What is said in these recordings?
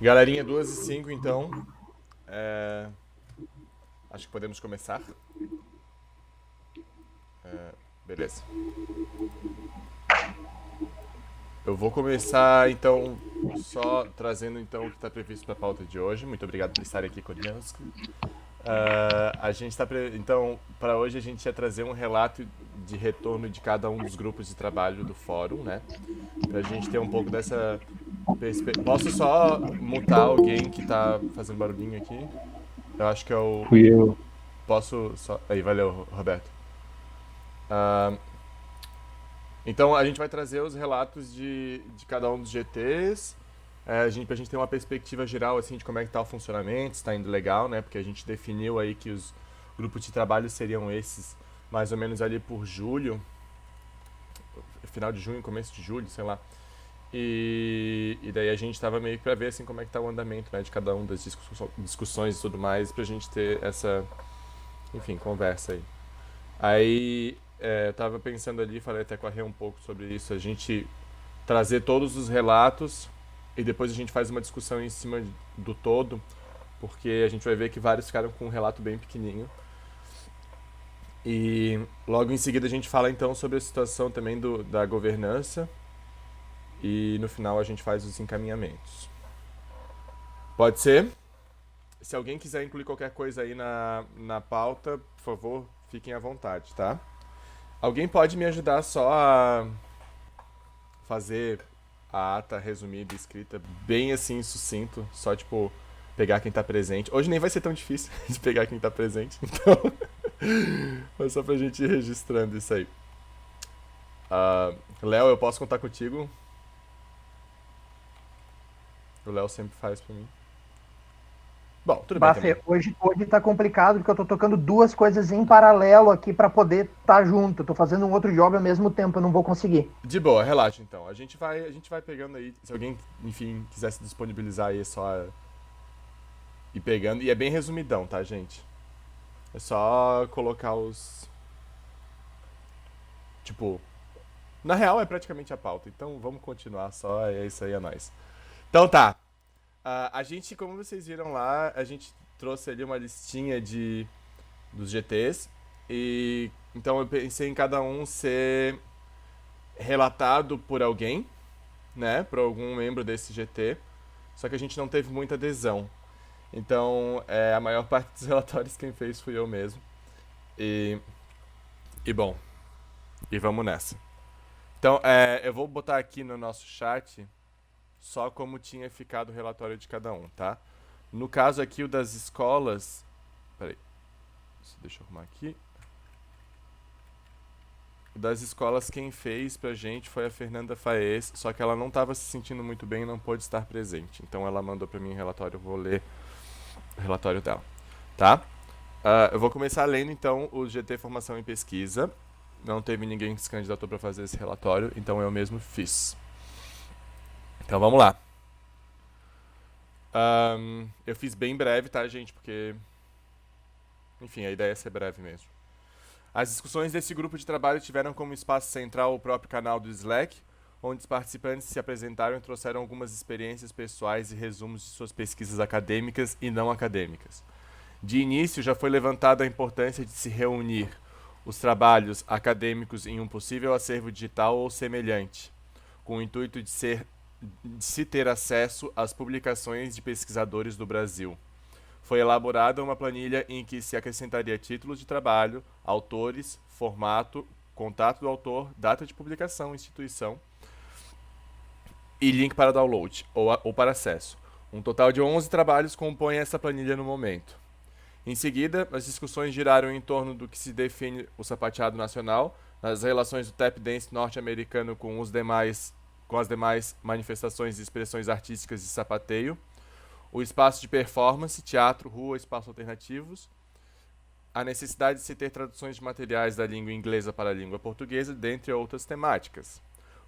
Galerinha, 2h05, então. É, Acho que podemos começar. Beleza. Eu vou começar, então, só trazendo então o que está previsto para a pauta de hoje. Muito obrigado por estarem aqui conosco. A gente está então, para hoje a gente ia trazer um relato de retorno de cada um dos grupos de trabalho do fórum, né? Para a gente ter um pouco dessa perspectiva. Posso só mutar alguém que está fazendo barulhinho aqui? Eu acho que é o. Fui eu. Posso só. Aí, valeu, Roberto. Ah, então a gente vai trazer os relatos de cada um dos GTs, pra gente ter uma perspectiva geral assim de como é que tá o funcionamento, se está indo legal, né? Porque a gente definiu aí que os grupos de trabalho seriam esses mais ou menos ali por julho, final de junho, começo de julho, sei lá. E daí a gente estava meio que para ver assim como é que tá o andamento, né, de cada um das discussões e tudo mais, pra gente ter essa, enfim, conversa aí. Aí eu tava pensando ali, falei até com a Rê um pouco sobre isso, a gente trazer todos os relatos e depois a gente faz uma discussão em cima do todo, porque a gente vai ver que vários ficaram com um relato bem pequenininho. E logo em seguida a gente fala então sobre a situação também da governança e no final a gente faz os encaminhamentos. Pode ser? Se alguém quiser incluir qualquer coisa aí na pauta, por favor, fiquem à vontade, tá? Alguém pode me ajudar só a fazer a ata resumida e escrita bem assim, sucinto, só tipo pegar quem tá presente. Hoje nem vai ser tão difícil de pegar quem tá presente, então é só pra gente ir registrando isso aí. Léo, eu posso contar contigo? O Léo sempre faz pra mim. Bom, tudo bem também. Bafê, hoje tá complicado porque eu tô tocando duas coisas em paralelo aqui para poder estar junto. Eu tô fazendo um outro job ao mesmo tempo, eu não vou conseguir. De boa, relaxa então. A gente vai pegando aí. Se alguém, enfim, quiser se disponibilizar aí, é só ir pegando. E é bem resumidão, tá, gente? É só colocar os. Tipo, na real é praticamente a pauta, então vamos continuar só, é isso aí, é nóis. Então tá. A gente, como vocês viram lá, a gente trouxe ali uma listinha dos GTs. E então eu pensei em cada um ser relatado por alguém, né? Por algum membro desse GT. Só que a gente não teve muita adesão. Então, a maior parte dos relatórios quem fez fui eu mesmo. E, e bom, e vamos nessa. Então, eu vou botar aqui no nosso chat só como tinha ficado o relatório de cada um, tá? No caso aqui, o das escolas. Peraí, deixa eu arrumar aqui. O das escolas, quem fez pra gente foi a Fernanda Faes, só que ela não estava se sentindo muito bem e não pôde estar presente. Então ela mandou pra mim o relatório, eu vou ler o relatório dela, tá? Eu vou começar lendo então o GT Formação em Pesquisa. Não teve ninguém que se candidatou para fazer esse relatório, então eu mesmo fiz. Então vamos lá. Eu fiz bem breve, tá, gente? Porque, enfim, a ideia é ser breve mesmo. As discussões desse grupo de trabalho tiveram como espaço central o próprio canal do Slack, onde os participantes se apresentaram e trouxeram algumas experiências pessoais e resumos de suas pesquisas acadêmicas e não acadêmicas. De início, já foi levantada a importância de se reunir os trabalhos acadêmicos em um possível acervo digital ou semelhante, com o intuito de se ter acesso às publicações de pesquisadores do Brasil. Foi elaborada uma planilha em que se acrescentaria títulos de trabalho, autores, formato, contato do autor, data de publicação, instituição e link para download ou para acesso. Um total de 11 trabalhos compõem essa planilha no momento. Em seguida, as discussões giraram em torno do que se define o sapateado nacional, as relações do tap dance norte-americano com as demais manifestações e expressões artísticas de sapateio, o espaço de performance, teatro, rua, espaços alternativos, a necessidade de se ter traduções de materiais da língua inglesa para a língua portuguesa, dentre outras temáticas.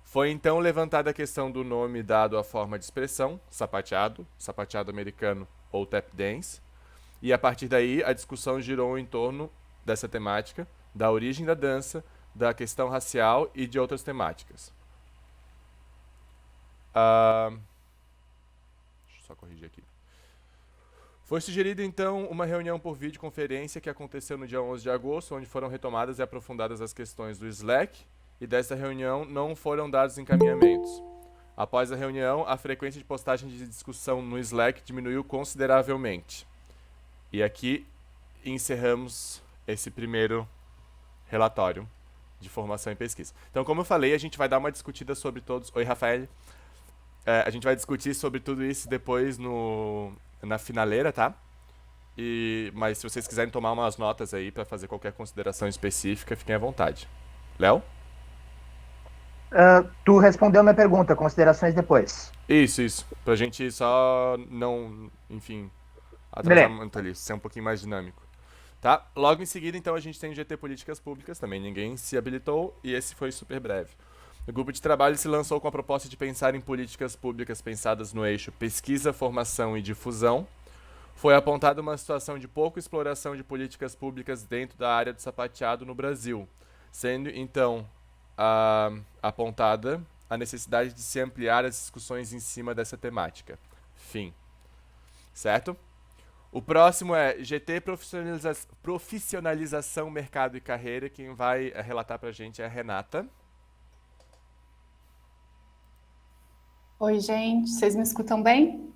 Foi então levantada a questão do nome dado à forma de expressão, sapateado, sapateado americano ou tap dance, e a partir daí a discussão girou em torno dessa temática, da origem da dança, da questão racial e de outras temáticas. Ah, só corrigir aqui. Foi sugerida, então, uma reunião por videoconferência que aconteceu no dia 11 de agosto, onde foram retomadas e aprofundadas as questões do Slack, e dessa reunião não foram dados encaminhamentos. Após a reunião, a frequência de postagem de discussão no Slack diminuiu consideravelmente. E aqui encerramos esse primeiro relatório de formação e pesquisa. Então, como eu falei, a gente vai dar uma discutida sobre todos... Oi, Rafael. A gente vai discutir sobre tudo isso depois na finaleira, tá? Mas se vocês quiserem tomar umas notas aí para fazer qualquer consideração específica, fiquem à vontade. Léo? Tu respondeu a minha pergunta, considerações depois. Isso. Pra gente só não, enfim, atrasar muito ali, ser um pouquinho mais dinâmico. Tá? Logo em seguida, então, a gente tem o GT Políticas Públicas, também ninguém se habilitou, e esse foi super breve. O grupo de trabalho se lançou com a proposta de pensar em políticas públicas pensadas no eixo pesquisa, formação e difusão. Foi apontada uma situação de pouca exploração de políticas públicas dentro da área do sapateado no Brasil, sendo, então, apontada a necessidade de se ampliar as discussões em cima dessa temática. Fim. Certo? O próximo é GT Profissionalização, Mercado e Carreira. Quem vai relatar pra gente é a Renata. Oi, gente. Vocês me escutam bem?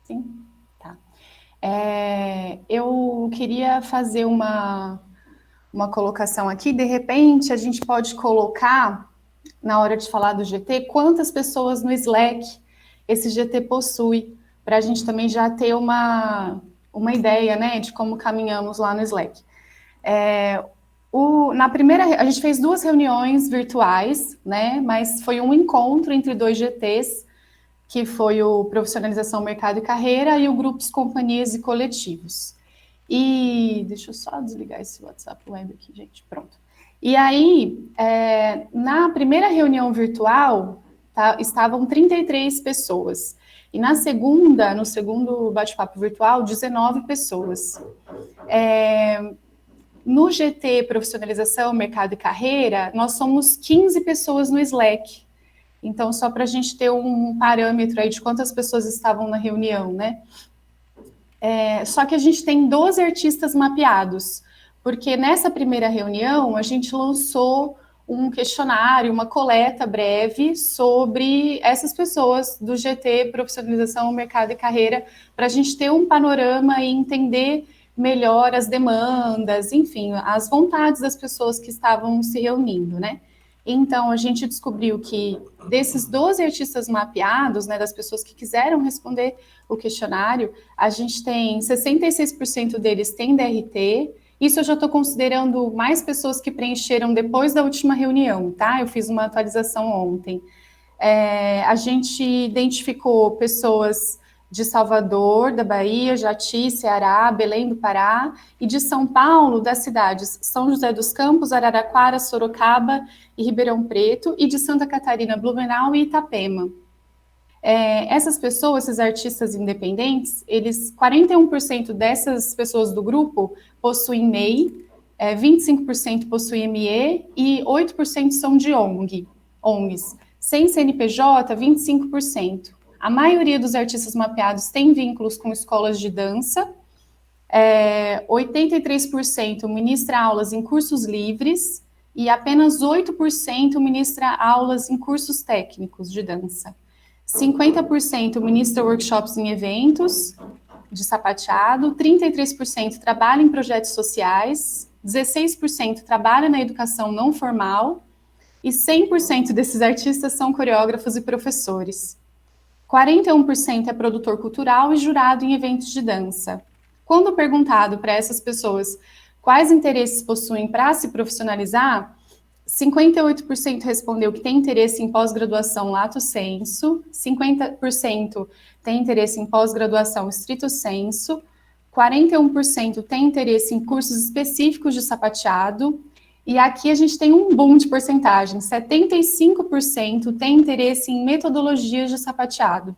Sim? Tá. Eu queria fazer uma colocação aqui. De repente, a gente pode colocar, na hora de falar do GT, quantas pessoas no Slack esse GT possui, para a gente também já ter uma ideia, né, de como caminhamos lá no Slack. Na primeira, a gente fez 2 reuniões virtuais, né, mas foi um encontro entre 2 GTs, que foi o Profissionalização, Mercado e Carreira e o Grupos, Companhias e Coletivos. E deixa eu só desligar esse WhatsApp Web aqui, gente, pronto. E aí, na primeira reunião virtual, estavam 33 pessoas. E no segundo bate-papo virtual, 19 pessoas. No GT Profissionalização, Mercado e Carreira, nós somos 15 pessoas no Slack. Então, só para a gente ter um parâmetro aí de quantas pessoas estavam na reunião, né? Só que a gente tem 12 artistas mapeados, porque nessa primeira reunião a gente lançou um questionário, uma coleta breve sobre essas pessoas do GT Profissionalização, Mercado e Carreira, para a gente ter um panorama e entender melhor as demandas, enfim, as vontades das pessoas que estavam se reunindo, né? Então, a gente descobriu que desses 12 artistas mapeados, né, das pessoas que quiseram responder o questionário, a gente tem 66% deles têm DRT. Isso eu já estou considerando mais pessoas que preencheram depois da última reunião, tá? Eu fiz uma atualização ontem. A gente identificou pessoas de Salvador, da Bahia, Jati, Ceará, Belém do Pará, e de São Paulo, das cidades São José dos Campos, Araraquara, Sorocaba e Ribeirão Preto, e de Santa Catarina, Blumenau e Itapema. Essas pessoas, esses artistas independentes, 41% dessas pessoas do grupo possuem MEI, 25% possuem ME e 8% são de ONGs. Sem CNPJ, 25%. A maioria dos artistas mapeados tem vínculos com escolas de dança, 83% ministra aulas em cursos livres e apenas 8% ministra aulas em cursos técnicos de dança. 50% ministra workshops em eventos de sapateado, 33% trabalha em projetos sociais, 16% trabalha na educação não formal e 100% desses artistas são coreógrafos e professores. 41% é produtor cultural e jurado em eventos de dança. Quando perguntado para essas pessoas quais interesses possuem para se profissionalizar, 58% respondeu que tem interesse em pós-graduação lato sensu, 50% tem interesse em pós-graduação stricto sensu, 41% tem interesse em cursos específicos de sapateado, e aqui a gente tem um boom de porcentagem, 75% tem interesse em metodologias de sapateado.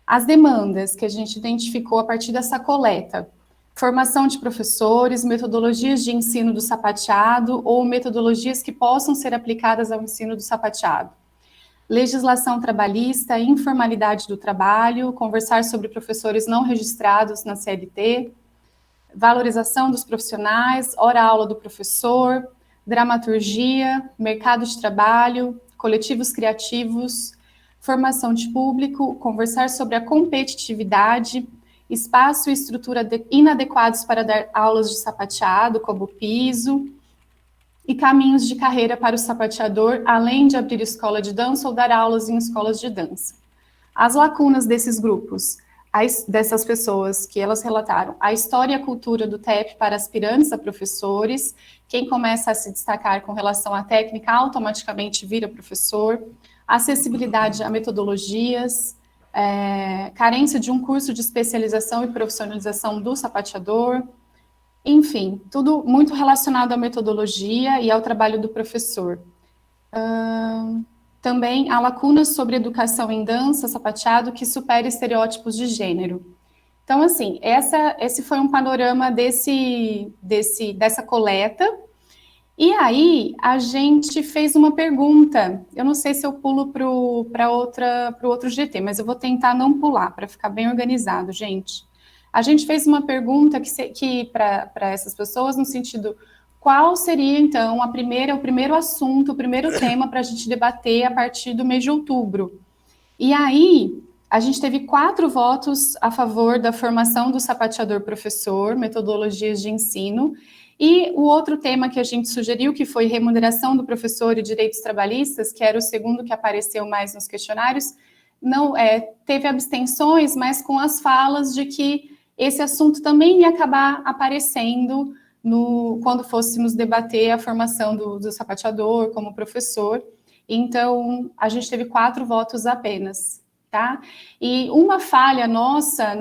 As demandas que a gente identificou a partir dessa coleta: formação de professores, metodologias de ensino do sapateado ou metodologias que possam ser aplicadas ao ensino do sapateado. legislação trabalhista, informalidade do trabalho, conversar sobre professores não registrados na CLT, valorização dos profissionais, hora-aula do professor, dramaturgia, mercado de trabalho, coletivos criativos, formação de público, conversar sobre a competitividade, espaço e estrutura inadequados para dar aulas de sapateado, como piso, e caminhos de carreira para o sapateador, além de abrir escola de dança ou dar aulas em escolas de dança. As lacunas desses grupos, dessas pessoas que elas relataram, a história e a cultura do TEP para aspirantes a professores, quem começa a se destacar com relação à técnica automaticamente vira professor, acessibilidade a metodologias, carência de um curso de especialização e profissionalização do sapateador, enfim, tudo muito relacionado à metodologia e ao trabalho do professor. Também há lacunas sobre educação em dança, sapateado, que supera estereótipos de gênero. Então, assim, esse foi um panorama dessa coleta. E aí, a gente fez uma pergunta. Eu não sei se eu pulo para o outro GT, mas eu vou tentar não pular, para ficar bem organizado, gente. A gente fez uma pergunta que para essas pessoas, no sentido, qual seria, então, o primeiro assunto, o primeiro tema para a gente debater a partir do mês de outubro. E aí, a gente teve 4 votos a favor da formação do sapateador professor, metodologias de ensino, e o outro tema que a gente sugeriu, que foi remuneração do professor e direitos trabalhistas, que era o segundo que apareceu mais nos questionários, não teve abstenções, mas com as falas de que esse assunto também ia acabar aparecendo quando fôssemos debater a formação do sapateador como professor. Então, a gente teve 4 votos apenas, tá? E uma falha nossa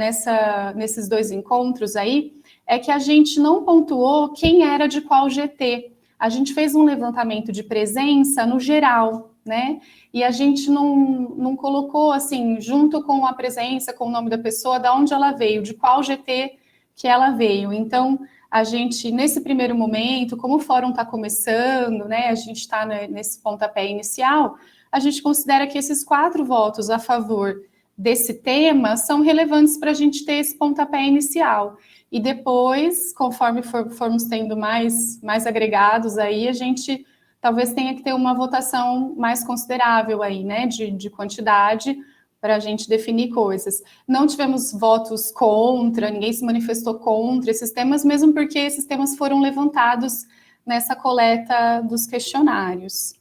nesses 2 encontros aí é que a gente não pontuou quem era de qual GT. A gente fez um levantamento de presença no geral, né? E a gente não colocou, assim, junto com a presença, com o nome da pessoa, de onde ela veio, de qual GT que ela veio. Então, a gente, nesse primeiro momento, como o fórum está começando, né, a gente está nesse pontapé inicial, a gente considera que esses 4 votos a favor desse tema são relevantes para a gente ter esse pontapé inicial. E depois, conforme formos tendo mais agregados aí, a gente talvez tenha que ter uma votação mais considerável aí, né, de quantidade, para a gente definir coisas. Não tivemos votos contra, ninguém se manifestou contra esses temas, mesmo porque esses temas foram levantados nessa coleta dos questionários.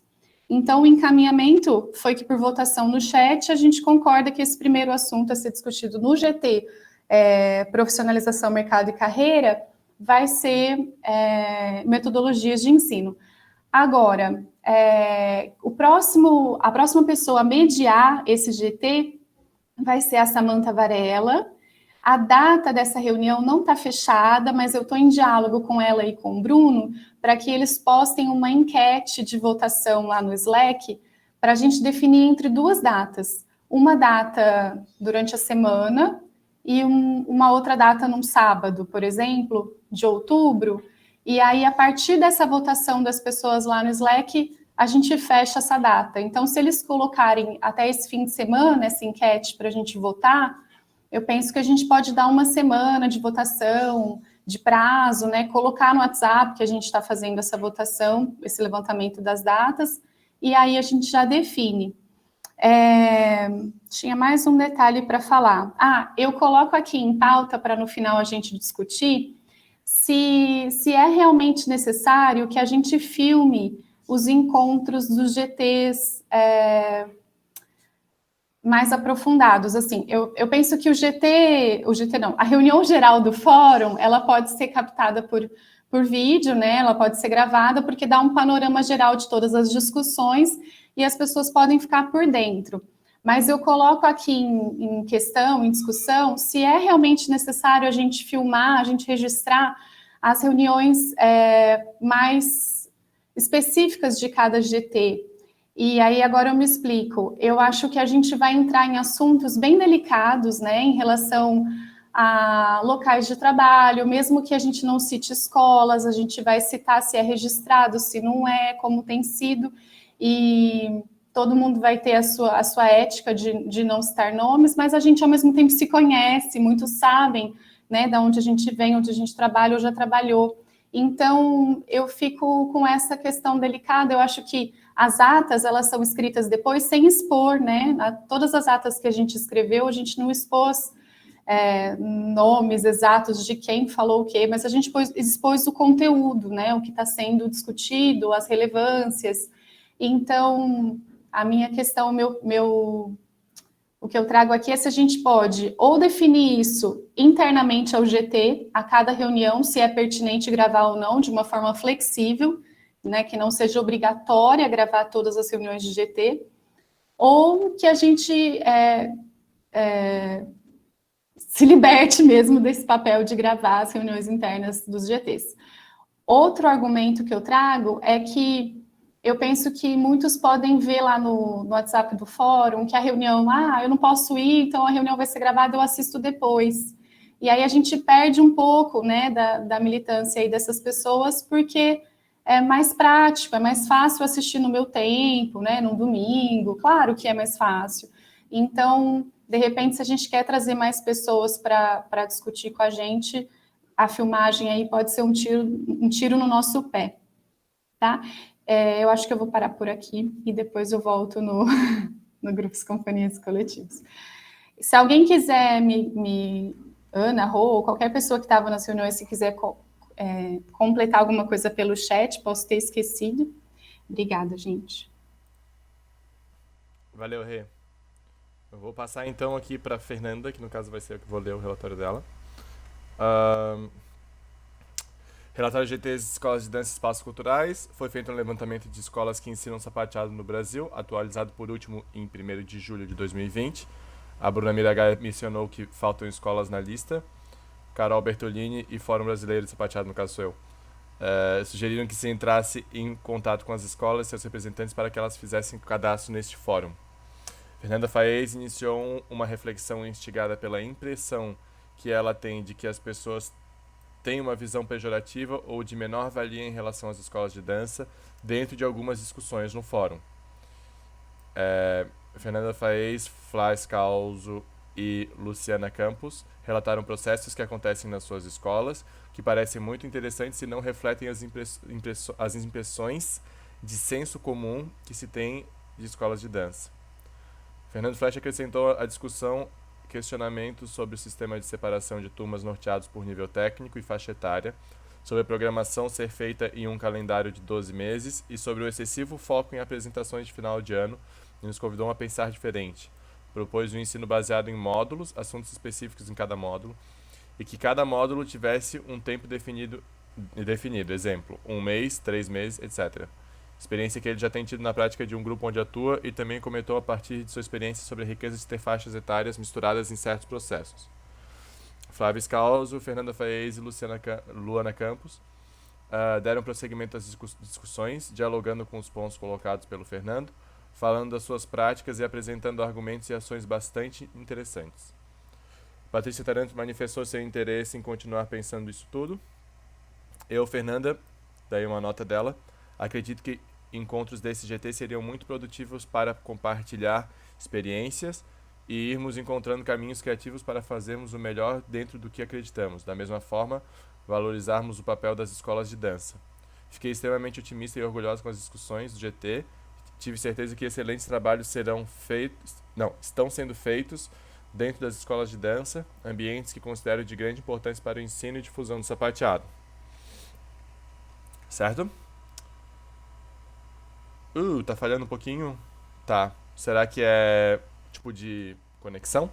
Então, o encaminhamento foi que, por votação no chat, a gente concorda que esse primeiro assunto a ser discutido no GT, profissionalização, mercado e carreira, vai ser metodologias de ensino. Agora, a próxima pessoa a mediar esse GT vai ser a Samantha Varela. A data dessa reunião não está fechada, mas eu estou em diálogo com ela e com o Bruno para que eles postem uma enquete de votação lá no Slack para a gente definir entre 2 datas. Uma data durante a semana e uma outra data num sábado, por exemplo, de outubro. E aí, a partir dessa votação das pessoas lá no Slack, a gente fecha essa data. Então, se eles colocarem até esse fim de semana essa enquete para a gente votar, eu penso que a gente pode dar uma semana de votação, de prazo, né? Colocar no WhatsApp que a gente está fazendo essa votação, esse levantamento das datas, e aí a gente já define. Tinha mais um detalhe para falar. Eu coloco aqui em pauta para no final a gente discutir se é realmente necessário que a gente filme os encontros dos GTs mais aprofundados. Assim, eu penso que a reunião geral do fórum, ela pode ser captada por vídeo, né? Ela pode ser gravada, porque dá um panorama geral de todas as discussões e as pessoas podem ficar por dentro. Mas eu coloco aqui em questão, em discussão, se é realmente necessário a gente filmar, a gente registrar as reuniões mais específicas de cada GT. E aí agora eu me explico. Eu acho que a gente vai entrar em assuntos bem delicados, né, em relação a locais de trabalho, mesmo que a gente não cite escolas, a gente vai citar se é registrado, se não é, como tem sido. E todo mundo vai ter a sua ética de não citar nomes, mas a gente, ao mesmo tempo, se conhece, muitos sabem, né, de onde a gente vem, onde a gente trabalha ou já trabalhou. Então, eu fico com essa questão delicada. Eu acho que as atas, elas são escritas depois sem expor, né? Todas as atas que a gente escreveu, a gente não expôs nomes exatos de quem falou o quê, mas a gente expôs o conteúdo, né? O que está sendo discutido, as relevâncias. Então, a minha questão, o que eu trago aqui é se a gente pode ou definir isso internamente ao GT, a cada reunião, se é pertinente gravar ou não, de uma forma flexível, né, que não seja obrigatória gravar todas as reuniões de GT, ou que a gente se liberte mesmo desse papel de gravar as reuniões internas dos GTs. Outro argumento que eu trago é que eu penso que muitos podem ver lá no WhatsApp do fórum que a reunião, eu não posso ir, então a reunião vai ser gravada, eu assisto depois. E aí a gente perde um pouco, né, da militância aí dessas pessoas, porque é mais prático, é mais fácil assistir no meu tempo, né, num domingo, claro que é mais fácil. Então, de repente, se a gente quer trazer mais pessoas para discutir com a gente, a filmagem aí pode ser um tiro no nosso pé, tá? Eu acho que eu vou parar por aqui e depois eu volto no Grupos, Companhias e Coletivos. Se alguém quiser Ana, Rô, ou qualquer pessoa que estava nas reuniões, se quiser completar alguma coisa pelo chat, posso ter esquecido. Obrigada, gente. Valeu, Rê. Eu vou passar então aqui para Fernanda, que no caso vai ser eu que vou ler o relatório dela. Relatório GTs Escolas de Dança e Espaços Culturais. Foi feito um levantamento de escolas que ensinam sapateado no Brasil, atualizado por último em 1º de julho de 2020. A Bruna Miragaia mencionou que faltam escolas na lista. Carol Bertolini e Fórum Brasileiro de Sapateado, no caso sou eu, sugeriram que se entrasse em contato com as escolas e seus representantes para que elas fizessem cadastro neste fórum. Fernanda Faez iniciou uma reflexão instigada pela impressão que ela tem de que as pessoas têm uma visão pejorativa ou de menor valia em relação às escolas de dança dentro de algumas discussões no fórum. Fernanda Faez, Flá Scalzo e Luciana Campos relataram processos que acontecem nas suas escolas, que parecem muito interessantes e não refletem as impressões de senso comum que se tem de escolas de dança. Fernando Flecha acrescentou à discussão questionamentos sobre o sistema de separação de turmas norteados por nível técnico e faixa etária, sobre a programação ser feita em um calendário de 12 meses e sobre o excessivo foco em apresentações de final de ano, e nos convidou a pensar diferente. Propôs um ensino baseado em módulos, assuntos específicos em cada módulo, e que cada módulo tivesse um tempo definido, exemplo, 1 mês, 3 meses, etc. Experiência que ele já tem tido na prática de um grupo onde atua e também comentou a partir de sua experiência sobre a riqueza de ter faixas etárias misturadas em certos processos. Flávia Scalzo, Fernanda Faez e Luana Campos deram prosseguimento às discussões, dialogando com os pontos colocados pelo Fernando, falando das suas práticas e apresentando argumentos e ações bastante interessantes. Patrícia Taranto manifestou seu interesse em continuar pensando isso tudo. Eu, Fernanda, daí uma nota dela, acredito que encontros desse GT seriam muito produtivos para compartilhar experiências e irmos encontrando caminhos criativos para fazermos o melhor dentro do que acreditamos. Da mesma forma, valorizarmos o papel das escolas de dança. Fiquei extremamente otimista e orgulhosa com as discussões do GT. Tive certeza que excelentes trabalhos estão sendo feitos dentro das escolas de dança, ambientes que considero de grande importância para o ensino e difusão do sapateado. Certo? Tá falhando um pouquinho? Tá. Será que é tipo de conexão?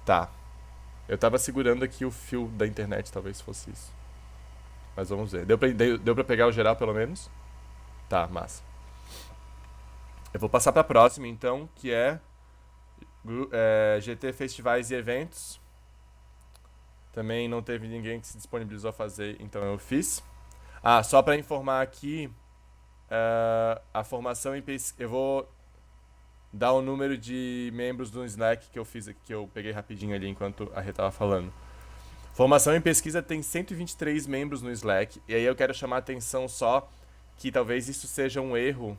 Tá. Eu tava segurando aqui o fio da internet, talvez fosse isso. Mas vamos ver. Deu pra pegar o geral, pelo menos? Tá, massa. Eu vou passar pra próxima, então, que é GT Festivais e Eventos. Também não teve ninguém que se disponibilizou a fazer, então eu fiz. Só pra informar aqui, a formação em pesquisa... Eu vou dar o número de membros do Slack que eu fiz aqui, que eu peguei rapidinho ali enquanto a Rê tava falando. Formação em pesquisa tem 123 membros no Slack, e aí eu quero chamar a atenção só que talvez isso seja um erro,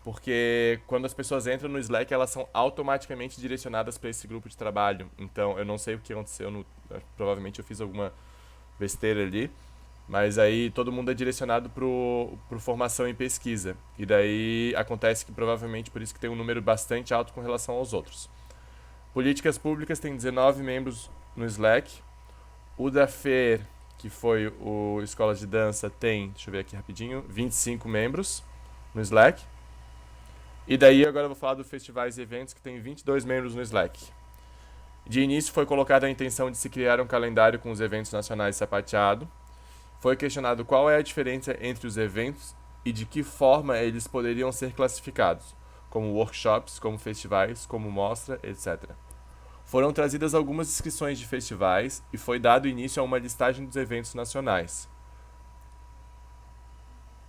porque quando as pessoas entram no Slack, elas são automaticamente direcionadas para esse grupo de trabalho. Então, eu não sei o que aconteceu, provavelmente eu fiz alguma besteira ali, mas aí todo mundo é direcionado pro formação em pesquisa. E daí acontece que provavelmente por isso que tem um número bastante alto com relação aos outros. Políticas Públicas tem 19 membros no Slack. O da FER, que foi o Escola de Dança, tem, deixa eu ver aqui rapidinho, 25 membros no Slack. E daí agora eu vou falar do Festivais e Eventos, que tem 22 membros no Slack. De início foi colocada a intenção de se criar um calendário com os eventos nacionais sapateado. Foi questionado qual é a diferença entre os eventos e de que forma eles poderiam ser classificados, como workshops, como festivais, como mostra, etc. Foram trazidas algumas inscrições de festivais e foi dado início a uma listagem dos eventos nacionais.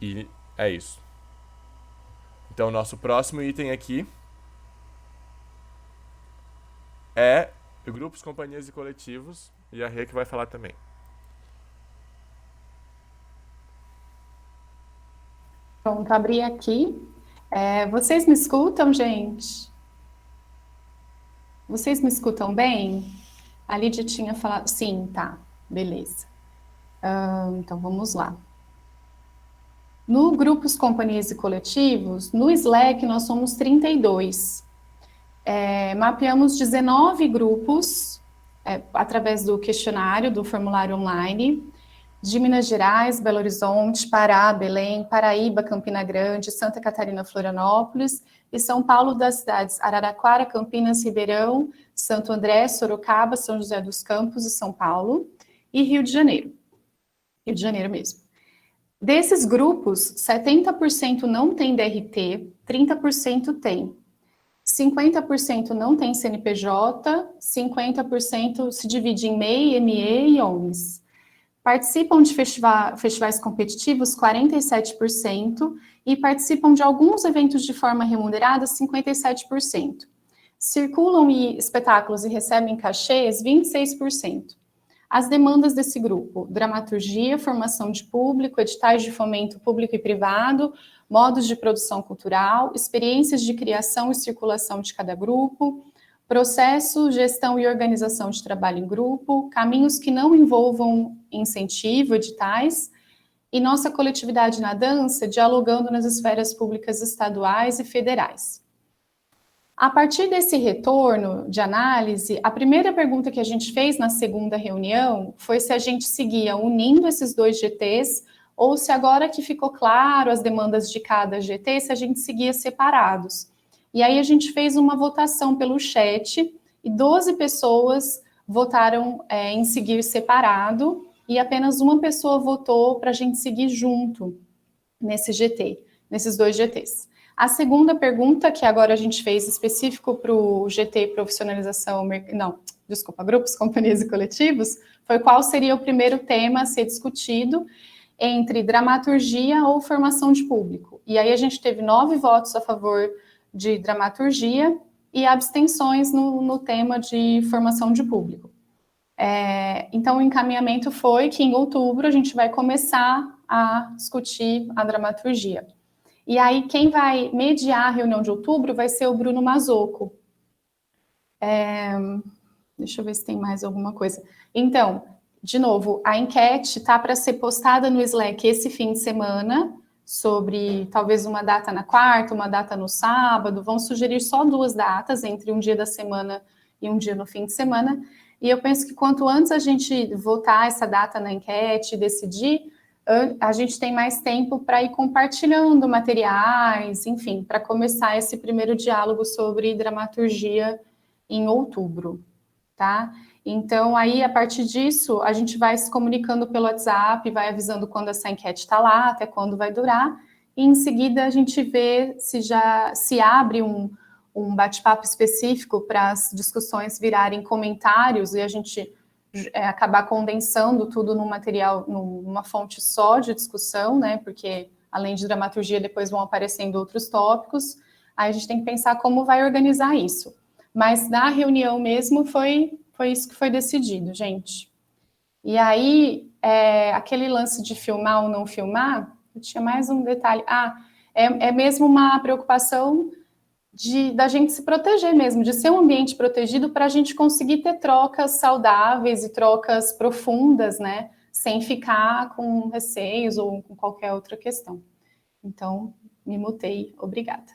E é isso. Então, nosso próximo item aqui é grupos, companhias e coletivos, e a Rê que vai falar também. Pronto, abri aqui. Vocês me escutam, gente? Vocês me escutam bem? A Lídia tinha falado... Sim, tá. Beleza. Então, vamos lá. No grupos, companhias e coletivos, no Slack nós somos 32. Mapeamos 19 grupos através do questionário, do formulário online, de Minas Gerais, Belo Horizonte, Pará, Belém, Paraíba, Campina Grande, Santa Catarina, Florianópolis e São Paulo, das cidades Araraquara, Campinas, Ribeirão, Santo André, Sorocaba, São José dos Campos e São Paulo, e Rio de Janeiro. Rio de Janeiro mesmo. Desses grupos, 70% não tem DRT, 30% tem. 50% não tem CNPJ, 50% se divide em MEI, ME e ONGs. Participam de festivais competitivos, 47%, e participam de alguns eventos de forma remunerada, 57%. Circulam espetáculos e recebem cachês, 26%. As demandas desse grupo: dramaturgia, formação de público, editais de fomento público e privado, modos de produção cultural, experiências de criação e circulação de cada grupo, processo, gestão e organização de trabalho em grupo, caminhos que não envolvam incentivo, editais, e nossa coletividade na dança, dialogando nas esferas públicas estaduais e federais. A partir desse retorno de análise, a primeira pergunta que a gente fez na segunda reunião foi se a gente seguia unindo esses dois GTs ou se agora que ficou claro as demandas de cada GT, se a gente seguia separados. E aí a gente fez uma votação pelo chat e 12 pessoas votaram em seguir separado e apenas uma pessoa votou para a gente seguir junto nesse GT, nesses dois GTs. A segunda pergunta, que agora a gente fez específico para o GT profissionalização, grupos, companhias e coletivos, foi qual seria o primeiro tema a ser discutido entre dramaturgia ou formação de público. E aí a gente teve 9 votos a favor de dramaturgia e abstenções no tema de formação de público. Então, o encaminhamento foi que em outubro a gente vai começar a discutir a dramaturgia. E aí, quem vai mediar a reunião de outubro vai ser o Bruno Mazzocco. Deixa eu ver se tem mais alguma coisa. Então, de novo, a enquete está para ser postada no Slack esse fim de semana, sobre talvez uma data na quarta, uma data no sábado. Vão sugerir só 2 datas, entre um dia da semana e um dia no fim de semana. E eu penso que quanto antes a gente votar essa data na enquete e decidir, a gente tem mais tempo para ir compartilhando materiais, enfim, para começar esse primeiro diálogo sobre dramaturgia em outubro, tá? Então, aí, a partir disso, a gente vai se comunicando pelo WhatsApp, vai avisando quando essa enquete está lá, até quando vai durar, e em seguida a gente vê se abre um bate-papo específico para as discussões virarem comentários e a gente acabar condensando tudo num material, numa fonte só de discussão, né? Porque além de dramaturgia, depois vão aparecendo outros tópicos. Aí a gente tem que pensar como vai organizar isso. Mas na reunião mesmo foi isso que foi decidido, gente. E aí, aquele lance de filmar ou não filmar, Eu tinha mais um detalhe. É mesmo uma preocupação da gente se proteger mesmo, de ser um ambiente protegido para a gente conseguir ter trocas saudáveis e trocas profundas, né? Sem ficar com receios ou com qualquer outra questão. Então, me mutei. Obrigada.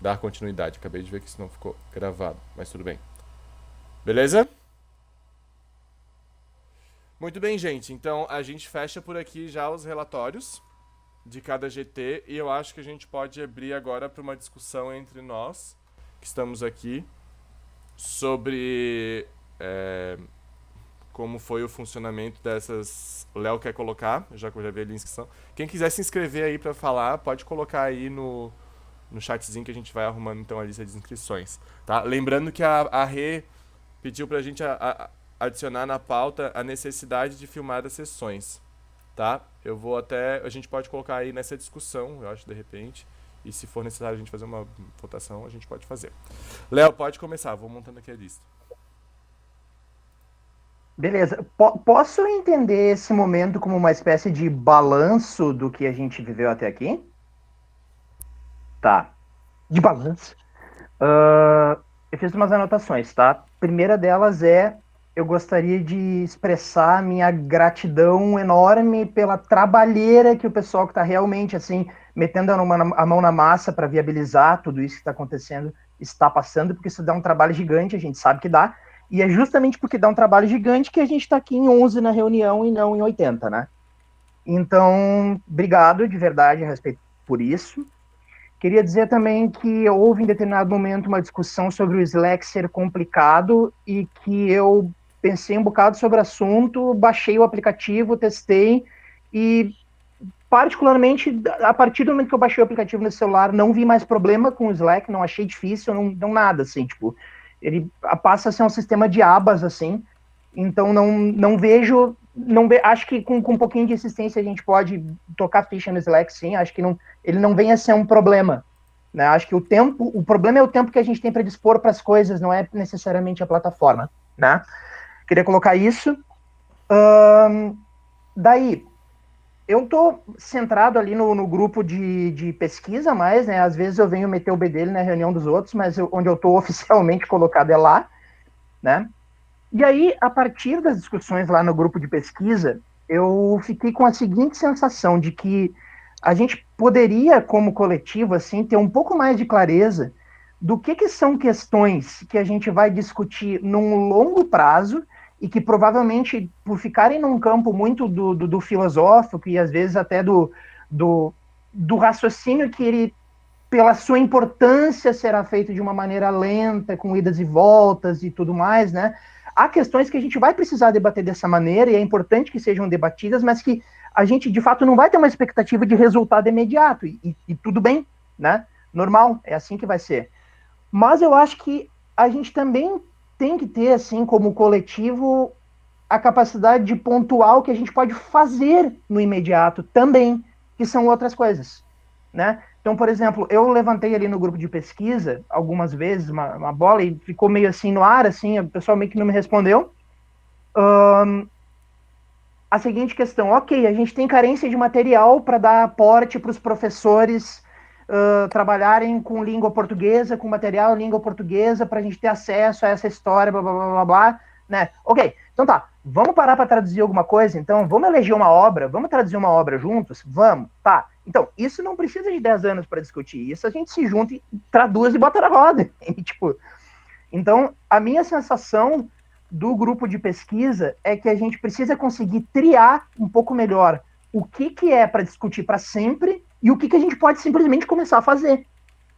dar continuidade. Acabei de ver que isso não ficou gravado, mas tudo bem. Beleza? Muito bem, gente. Então, a gente fecha por aqui já os relatórios de cada GT e eu acho que a gente pode abrir agora para uma discussão entre nós, que estamos aqui, sobre como foi o funcionamento dessas... O Léo quer colocar, já que eu já vi ali a inscrição. Quem quiser se inscrever aí para falar, pode colocar aí no chatzinho que a gente vai arrumando então a lista de inscrições, tá? Lembrando que a Rê pediu pra gente adicionar na pauta a necessidade de filmar as sessões, tá? A gente pode colocar aí nessa discussão, eu acho, de repente, e se for necessário a gente fazer uma votação, a gente pode fazer. Léo, pode começar, vou montando aqui a lista. Beleza. Posso entender esse momento como uma espécie de balanço do que a gente viveu até aqui? Tá. De balanço. Eu fiz umas anotações, tá? Primeira delas eu gostaria de expressar minha gratidão enorme pela trabalheira que o pessoal que está realmente, assim, metendo a mão na massa para viabilizar tudo isso que está acontecendo, está passando, porque isso dá um trabalho gigante, a gente sabe que dá, e é justamente porque dá um trabalho gigante que a gente está aqui em 11 na reunião e não em 80, né? Então, obrigado de verdade a respeito por isso. Queria dizer também que houve em determinado momento uma discussão sobre o Slack ser complicado e que eu pensei um bocado sobre o assunto, baixei o aplicativo, testei e, particularmente, a partir do momento que eu baixei o aplicativo no celular, não vi mais problema com o Slack, não achei difícil, não nada, assim, tipo, ele passa a ser um sistema de abas, assim, então acho que com um pouquinho de insistência a gente pode tocar ficha no Slack, sim, acho que ele não vem a ser um problema, né? Acho que o problema é o tempo que a gente tem para dispor para as coisas, não é necessariamente a plataforma, né? Queria colocar isso. Daí, eu estou centrado ali no grupo de pesquisa mais, né? Às vezes eu venho meter o bedelho na reunião dos outros, mas onde eu estou oficialmente colocado é lá, né? E aí, a partir das discussões lá no grupo de pesquisa, eu fiquei com a seguinte sensação de que a gente poderia, como coletivo, assim, ter um pouco mais de clareza do que são questões que a gente vai discutir num longo prazo e que provavelmente, por ficarem num campo muito do filosófico e às vezes até do raciocínio que ele, pela sua importância, será feito de uma maneira lenta, com idas e voltas e tudo mais, né? Há questões que a gente vai precisar debater dessa maneira e é importante que sejam debatidas, mas que a gente, de fato, não vai ter uma expectativa de resultado imediato e tudo bem, né? Normal, é assim que vai ser. Mas eu acho que a gente também tem que ter, assim, como coletivo, a capacidade de pontuar o que a gente pode fazer no imediato também, que são outras coisas, né? Então, por exemplo, eu levantei ali no grupo de pesquisa algumas vezes uma bola e ficou meio assim no ar, assim, o pessoal meio que não me respondeu. A seguinte questão, ok, a gente tem carência de material para dar aporte para os professores trabalharem com língua portuguesa, com material em língua portuguesa, para a gente ter acesso a essa história, blá, blá, blá, blá, blá, né? Ok, então tá, vamos parar para traduzir alguma coisa, então, vamos eleger uma obra, vamos traduzir uma obra juntos? Vamos, tá. Então, isso não precisa de 10 anos para discutir, isso a gente se junta e traduz e bota na roda. E, tipo, então, a minha sensação do grupo de pesquisa é que a gente precisa conseguir triar um pouco melhor o que é para discutir para sempre e o que a gente pode simplesmente começar a fazer,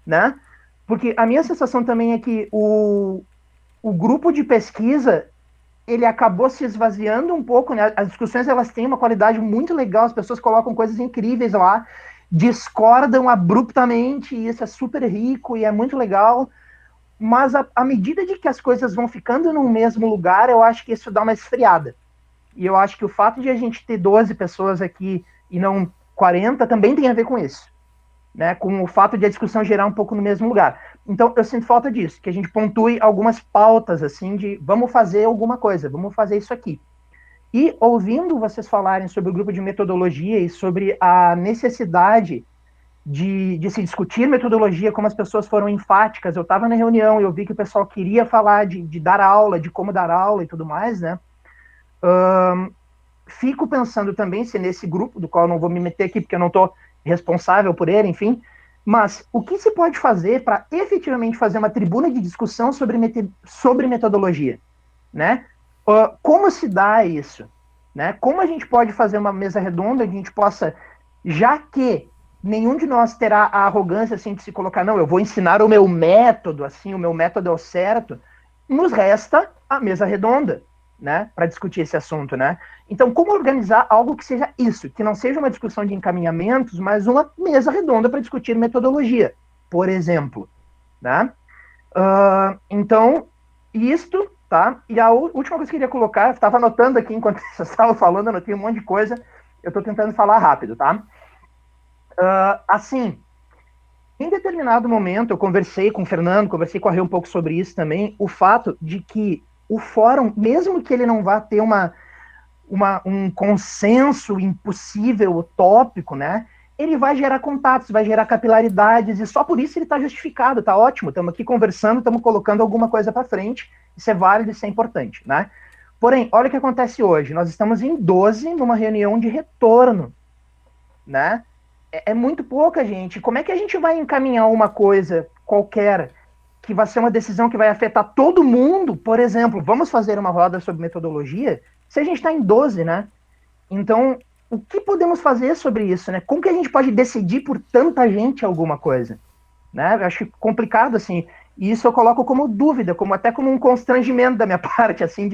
né? Porque a minha sensação também é que o grupo de pesquisa, ele acabou se esvaziando um pouco, né? As discussões, elas têm uma qualidade muito legal, as pessoas colocam coisas incríveis lá, discordam abruptamente, e isso é super rico e é muito legal, mas à medida de que as coisas vão ficando no mesmo lugar, eu acho que isso dá uma esfriada. E eu acho que o fato de a gente ter 12 pessoas aqui e não 40 também tem a ver com isso, né? Com o fato de a discussão gerar um pouco no mesmo lugar. Então, eu sinto falta disso, que a gente pontue algumas pautas, assim, de vamos fazer alguma coisa, vamos fazer isso aqui. E ouvindo vocês falarem sobre o grupo de metodologia e sobre a necessidade de se discutir metodologia, como as pessoas foram enfáticas, eu estava na reunião e eu vi que o pessoal queria falar de dar aula, de como dar aula e tudo mais, né? Fico pensando também se nesse grupo, do qual eu não vou me meter aqui porque eu não estou responsável por ele, enfim, Mas o que se pode fazer para efetivamente fazer uma tribuna de discussão sobre metodologia, né? Como se dá isso, né? Como a gente pode fazer uma mesa redonda onde a gente possa, já que nenhum de nós terá a arrogância assim de se colocar, não, eu vou ensinar o meu método, assim, o meu método é o certo, nos resta a mesa redonda, né, para discutir esse assunto, né? Então, como organizar algo que seja isso, que não seja uma discussão de encaminhamentos, mas uma mesa redonda para discutir metodologia, por exemplo, né? Então, isto, tá? E a última coisa que eu queria colocar, eu estava anotando aqui enquanto você estava falando, eu anotei um monte de coisa, eu estou tentando falar rápido, tá? Assim, em determinado momento, eu conversei com o Fernando, conversei com a Rê um pouco sobre isso também, o fato de que o fórum, mesmo que ele não vá ter um consenso impossível, utópico, né? Ele vai gerar contatos, vai gerar capilaridades, e só por isso ele está justificado, está ótimo. Estamos aqui conversando, estamos colocando alguma coisa para frente, isso é válido, isso é importante, né? Porém, olha o que acontece hoje. Nós estamos em 12 numa reunião de retorno, né? É muito pouca gente. Como é que a gente vai encaminhar uma coisa qualquer que vai ser uma decisão que vai afetar todo mundo? Por exemplo, vamos fazer uma roda sobre metodologia? Se a gente está em 12, né? Então, o que podemos fazer sobre isso, né? Como que a gente pode decidir por tanta gente alguma coisa? Né? Eu acho complicado, assim. E isso eu coloco como dúvida, até como um constrangimento da minha parte, assim,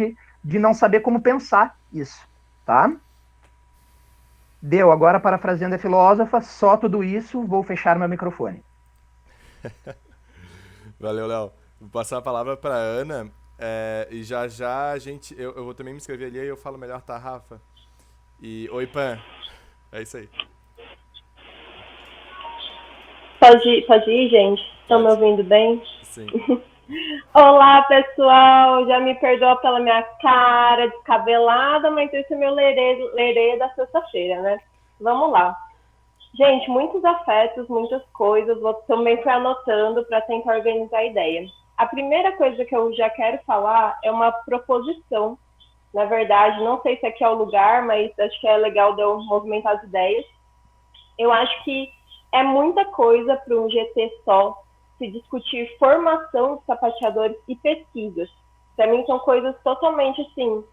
de não saber como pensar isso, tá? Deu, agora parafraseando a filósofa, só tudo isso, vou fechar meu microfone. Valeu, Léo. Vou passar a palavra para Ana. E já já a gente. Eu vou também me inscrever ali e eu falo melhor, tá, Rafa? E. Oi, Pan. É isso aí. Pode ir, gente? Estão me ouvindo bem? Sim. Olá, pessoal! Já me perdoa pela minha cara descabelada, mas esse é meu lerê da sexta-feira, né? Vamos lá. Gente, muitos afetos, muitas coisas, eu também fui anotando para tentar organizar a ideia. A primeira coisa que eu já quero falar é uma proposição. Na verdade, não sei se aqui é o lugar, mas acho que é legal de eu movimentar as ideias. Eu acho que é muita coisa para um GT só se discutir formação de sapateadores e pesquisas. Para mim são coisas totalmente assim,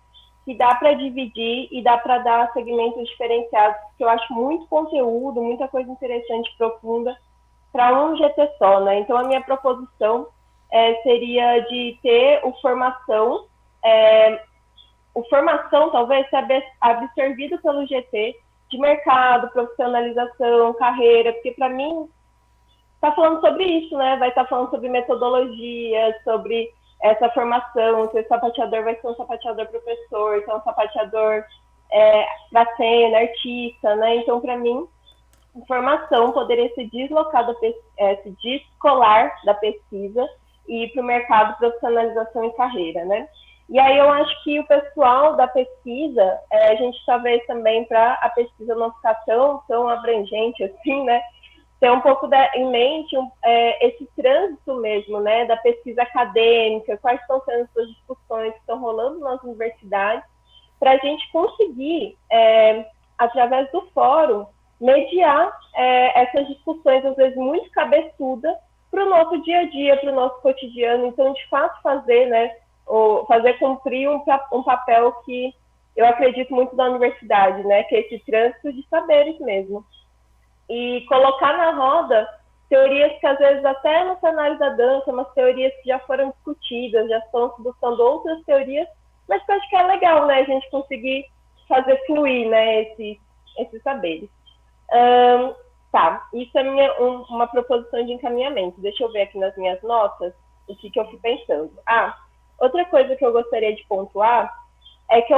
que dá para dividir e dá para dar segmentos diferenciados, porque eu acho muito conteúdo, muita coisa interessante, profunda, para um GT só, né? Então a minha proposição seria de ter o formação talvez ser absorvido pelo GT, de mercado, profissionalização, carreira, porque para mim está falando sobre isso, né? Vai estar falando sobre metodologia, sobre essa formação, se o sapateador vai ser um sapateador professor, se é um sapateador para cena, artista, né? Então, para mim, formação poderia se descolar da pesquisa e ir para o mercado, profissionalização e carreira, né? E aí eu acho que o pessoal da pesquisa, a gente talvez também, para a pesquisa não ficar tão abrangente assim, né? Ter um pouco em mente esse trânsito mesmo, né, da pesquisa acadêmica, quais estão sendo as discussões que estão rolando nas universidades, para a gente conseguir, através do fórum, mediar essas discussões, às vezes muito cabeçudas, para o nosso dia a dia, para o nosso cotidiano. Então, de fato, fazer cumprir um papel que eu acredito muito da universidade, né, que é esse trânsito de saberes mesmo. E colocar na roda teorias que às vezes até no cenário da dança, umas teorias que já foram discutidas, já estão se buscando outras teorias, mas que eu acho que é legal, né, a gente conseguir fazer fluir, né, esses saberes. Tá, isso é uma proposição de encaminhamento. Deixa eu ver aqui nas minhas notas o que eu fui pensando. Outra coisa que eu gostaria de pontuar é que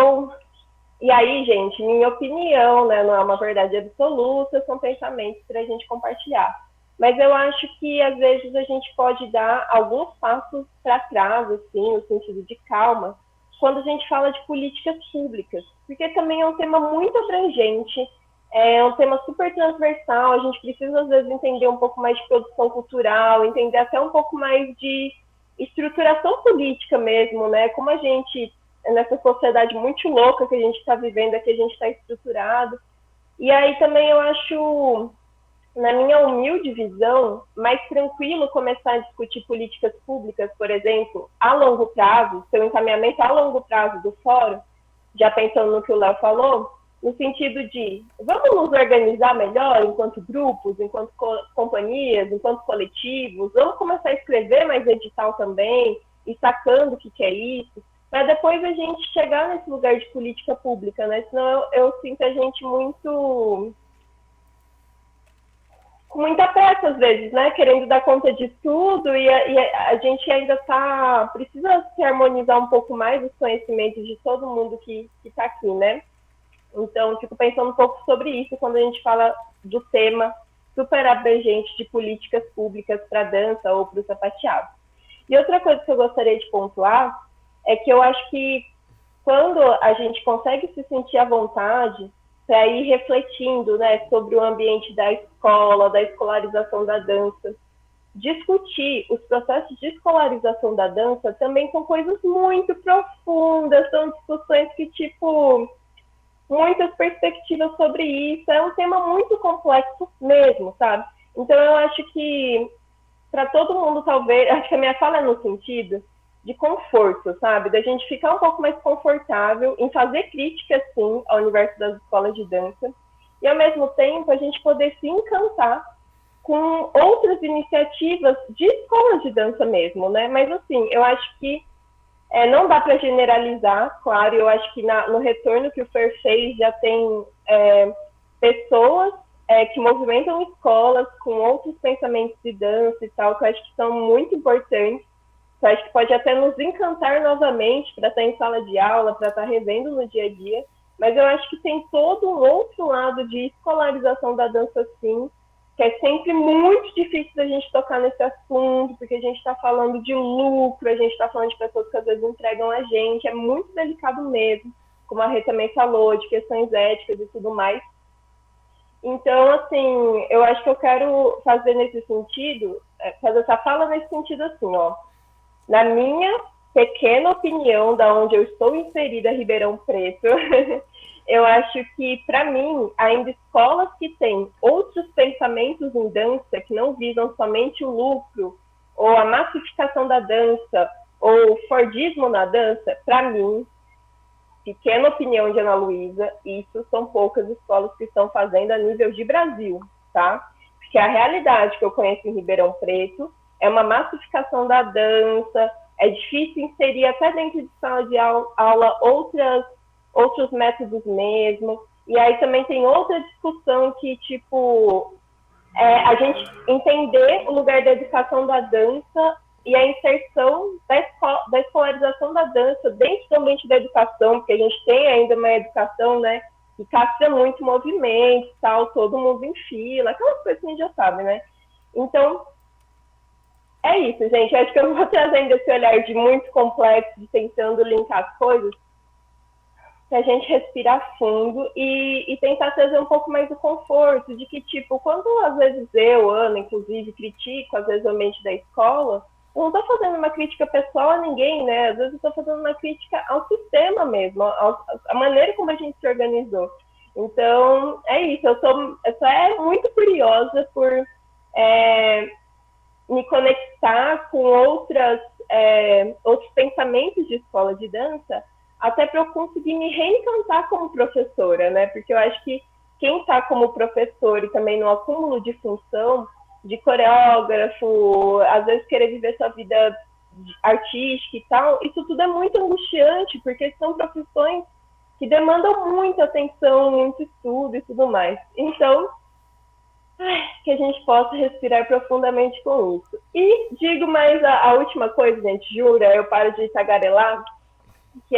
e aí, gente, minha opinião, né, não é uma verdade absoluta, são pensamentos para a gente compartilhar. Mas eu acho que, às vezes, a gente pode dar alguns passos para trás, assim, no sentido de calma, quando a gente fala de políticas públicas. Porque também é um tema muito abrangente, é um tema super transversal, a gente precisa, às vezes, entender um pouco mais de produção cultural, entender até um pouco mais de estruturação política mesmo, né? Como a gente... nessa sociedade muito louca que a gente está vivendo, que a gente está estruturado. E aí também eu acho na minha humilde visão, mais tranquilo começar a discutir políticas públicas, por exemplo, a longo prazo, seu encaminhamento a longo prazo do fórum, já pensando no que o Léo falou, no sentido de vamos nos organizar melhor enquanto grupos, enquanto companhias, enquanto coletivos, vamos começar a escrever mais edital também, e sacando o que é isso, para depois a gente chegar nesse lugar de política pública, né? Senão eu sinto a gente muito... com muita pressa, às vezes, né? Querendo dar conta de tudo e a gente ainda precisa se harmonizar um pouco mais os conhecimentos de todo mundo que está aqui, né? Então, fico pensando um pouco sobre isso quando a gente fala do tema super abrangente de políticas públicas para a dança ou para o sapateado. E outra coisa que eu gostaria de pontuar é que eu acho que quando a gente consegue se sentir à vontade para ir refletindo, né, sobre o ambiente da escola, da escolarização da dança, discutir os processos de escolarização da dança também são coisas muito profundas, são discussões que, tipo, muitas perspectivas sobre isso, é um tema muito complexo mesmo, sabe? Então eu acho que para todo mundo, talvez, acho que a minha fala é no sentido de conforto, sabe? Da gente ficar um pouco mais confortável em fazer críticas, sim, ao universo das escolas de dança, e ao mesmo tempo a gente poder se encantar com outras iniciativas de escolas de dança mesmo, né? Mas assim, eu acho que não dá para generalizar, claro, eu acho que no retorno que o Fer fez já tem pessoas que movimentam escolas com outros pensamentos de dança e tal, que eu acho que são muito importantes, que eu acho que pode até nos encantar novamente para estar em sala de aula, para estar revendo no dia a dia, mas eu acho que tem todo um outro lado de escolarização da dança, sim, que é sempre muito difícil da gente tocar nesse assunto, porque a gente está falando de lucro, a gente está falando de pessoas que às vezes entregam a gente, é muito delicado mesmo, como a Rê também falou, de questões éticas e tudo mais. Então, assim, eu acho que eu quero fazer nesse sentido, fazer essa fala nesse sentido assim, ó, na minha pequena opinião, da onde eu estou inserida, Ribeirão Preto, eu acho que, para mim, ainda escolas que têm outros pensamentos em dança, que não visam somente o lucro, ou a massificação da dança, ou o Fordismo na dança, para mim, pequena opinião de Ana Luísa, isso são poucas escolas que estão fazendo a nível de Brasil, tá? Porque a realidade que eu conheço em Ribeirão Preto é uma massificação da dança, é difícil inserir até dentro de sala de aula outros métodos mesmo, e aí também tem outra discussão que, tipo, a gente entender o lugar da educação da dança e a inserção da escolarização da dança dentro do ambiente da educação, porque a gente tem ainda uma educação, né, que capta muito movimento, tal, todo mundo em fila, aquelas coisas que a gente já sabe, né? Então, é isso, gente. Eu acho que eu vou trazendo esse olhar de muito complexo, de tentando linkar as coisas, para a gente respirar fundo e tentar trazer um pouco mais do conforto, de que, tipo, quando às vezes eu, Ana, inclusive, critico, às vezes, o ambiente da escola, eu não estou fazendo uma crítica pessoal a ninguém, né? Às vezes eu estou fazendo uma crítica ao sistema mesmo, à maneira como a gente se organizou. Então, é isso. Eu só muito curiosa por me conectar com outros pensamentos de escola de dança, até para eu conseguir me reencantar como professora, né? Porque eu acho que quem está como professor e também no acúmulo de função, de coreógrafo, às vezes querer viver sua vida artística e tal, isso tudo é muito angustiante, porque são profissões que demandam muita atenção, muito estudo e tudo mais. Então, que a gente possa respirar profundamente com isso. E digo mais a última coisa, gente, jura, eu paro de tagarelar, que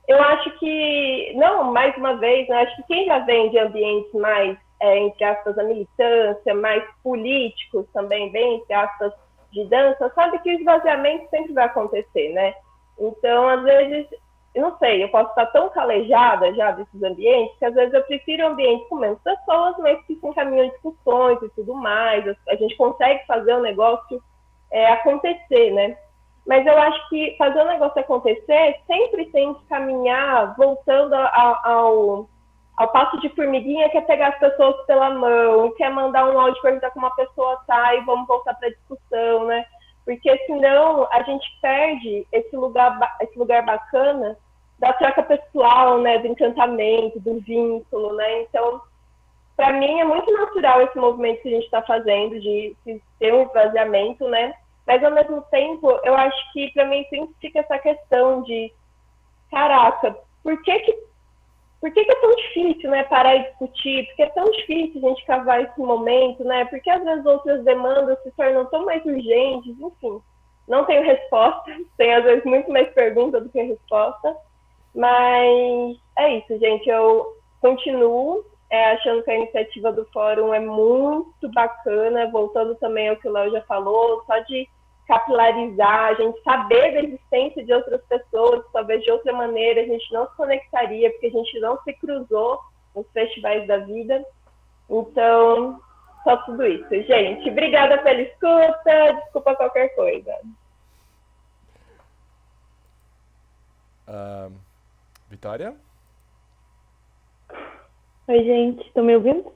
eu acho que, não, mais uma vez, né, acho que quem já vem de ambientes mais, entre aspas, da militância, mais políticos também, bem, entre aspas, de dança, sabe que o esvaziamento sempre vai acontecer, né? Então, às vezes, eu não sei, eu posso estar tão calejada já desses ambientes, que às vezes eu prefiro ambientes com menos pessoas, mas que se encaminham em discussões e tudo mais, a gente consegue fazer o negócio acontecer, né? Mas eu acho que fazer o negócio acontecer sempre tem que caminhar voltando ao passo de formiguinha, quer pegar as pessoas pela mão, quer mandar um áudio perguntar como a pessoa tá e vamos voltar para a discussão, né? Porque senão a gente perde esse lugar bacana da troca pessoal, né? Do encantamento, do vínculo, né? Então, para mim é muito natural esse movimento que a gente está fazendo de ter um esvaziamento, né? Mas ao mesmo tempo, eu acho que para mim sempre fica essa questão de, caraca, por que é tão difícil, né, parar e discutir? Por que é tão difícil a gente cavar esse momento, né? Porque às vezes outras demandas se tornam tão mais urgentes, enfim. Não tenho resposta, tem às vezes muito mais pergunta do que resposta, mas é isso, gente. Eu continuo achando que a iniciativa do fórum é muito bacana, voltando também ao que o Léo já falou, só de capilarizar, a gente saber da existência de outras pessoas, talvez de outra maneira a gente não se conectaria, porque a gente não se cruzou nos festivais da vida. Então, só tudo isso. Gente, obrigada pela escuta, desculpa qualquer coisa. Vitória? Oi, gente, estão me ouvindo?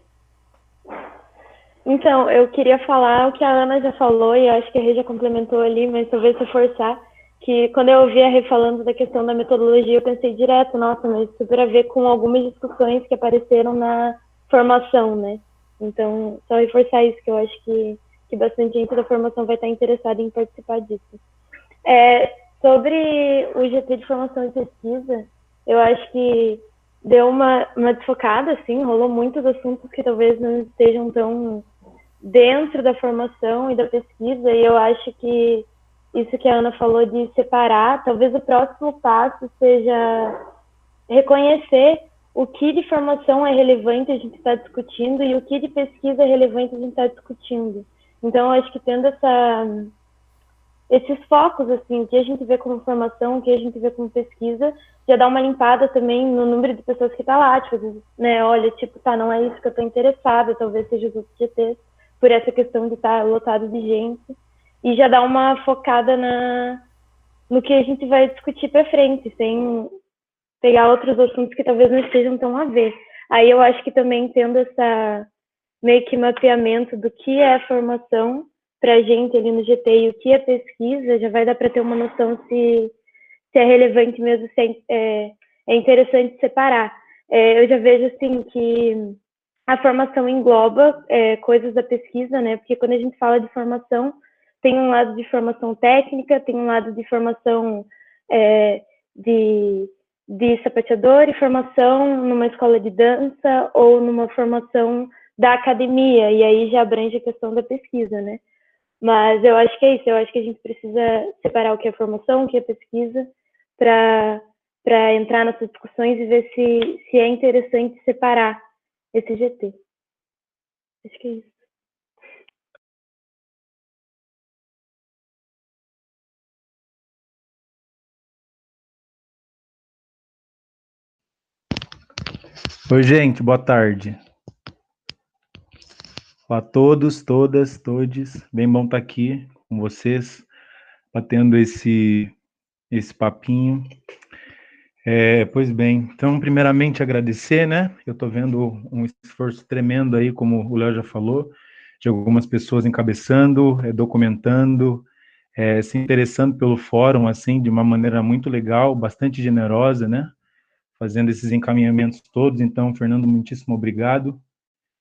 Então, eu queria falar o que a Ana já falou, e eu acho que a Rê já complementou ali, mas talvez reforçar, que quando eu ouvi a Rê falando da questão da metodologia, eu pensei direto, nossa, mas super a ver com algumas discussões que apareceram na formação, né? Então, só reforçar isso, que eu acho que bastante gente da formação vai estar interessada em participar disso. Sobre o GT de formação e pesquisa, eu acho que deu uma desfocada, assim, rolou muitos assuntos que talvez não estejam tão dentro da formação e da pesquisa, e eu acho que isso que a Ana falou de separar, talvez o próximo passo seja reconhecer o que de formação é relevante a gente está discutindo e o que de pesquisa é relevante a gente está discutindo. Então, eu acho que tendo esses focos, assim, o que a gente vê como formação, o que a gente vê como pesquisa, já dá uma limpada também no número de pessoas que tá lá, tipo, né, olha, tipo, tá, não é isso que eu tô interessada, talvez seja os outros GTs, por essa questão de estar lotado de gente, e já dá uma focada no que a gente vai discutir para frente, sem pegar outros assuntos que talvez não estejam tão a ver. Aí eu acho que também tendo essa meio que mapeamento do que é a formação para a gente ali no GT e o que é pesquisa, já vai dar para ter uma noção se é relevante mesmo, se é interessante separar. Eu já vejo assim que a formação engloba coisas da pesquisa, né? Porque quando a gente fala de formação, tem um lado de formação técnica, tem um lado de formação de sapateador e formação numa escola de dança ou numa formação da academia, e aí já abrange a questão da pesquisa, né? Mas eu acho que é isso, eu acho que a gente precisa separar o que é formação, o que é pesquisa, para entrar nessas discussões e ver se é interessante separar esse GT. Acho que é isso. Oi, gente, boa tarde. Olá a todos, todas, todes. Bem bom estar aqui com vocês, batendo esse papinho. Pois bem, então, primeiramente agradecer, né? Eu estou vendo um esforço tremendo aí, como o Léo já falou, de algumas pessoas encabeçando, documentando, se interessando pelo fórum, assim, de uma maneira muito legal, bastante generosa, né? Fazendo esses encaminhamentos todos. Então, Fernando, muitíssimo obrigado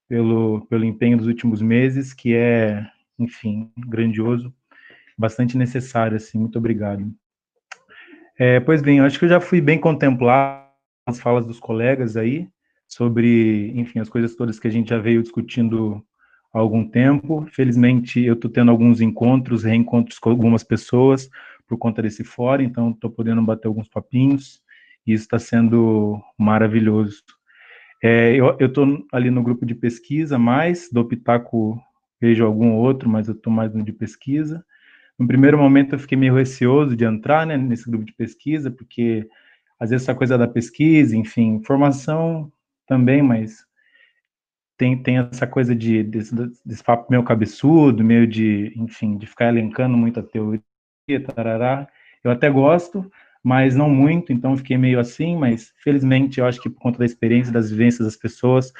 pelo empenho dos últimos meses, que é, enfim, grandioso, bastante necessário, assim, muito obrigado. Pois bem, eu acho que eu já fui bem contemplado nas falas dos colegas aí, sobre, enfim, as coisas todas que a gente já veio discutindo há algum tempo. Felizmente, eu estou tendo alguns encontros, reencontros com algumas pessoas, por conta desse fórum, então estou podendo bater alguns papinhos, e isso está sendo maravilhoso. Eu estou ali no grupo de pesquisa, mais do Pitaco, vejo algum outro, mas eu estou mais no de pesquisa. No primeiro momento eu fiquei meio receoso de entrar, né, nesse grupo de pesquisa, porque às vezes essa coisa da pesquisa, enfim, formação também, mas tem essa coisa desse papo meio cabeçudo, meio de, enfim, de ficar elencando muita teoria, tarará. Eu até gosto, mas não muito, então eu fiquei meio assim, mas felizmente eu acho que por conta da experiência, das vivências das pessoas,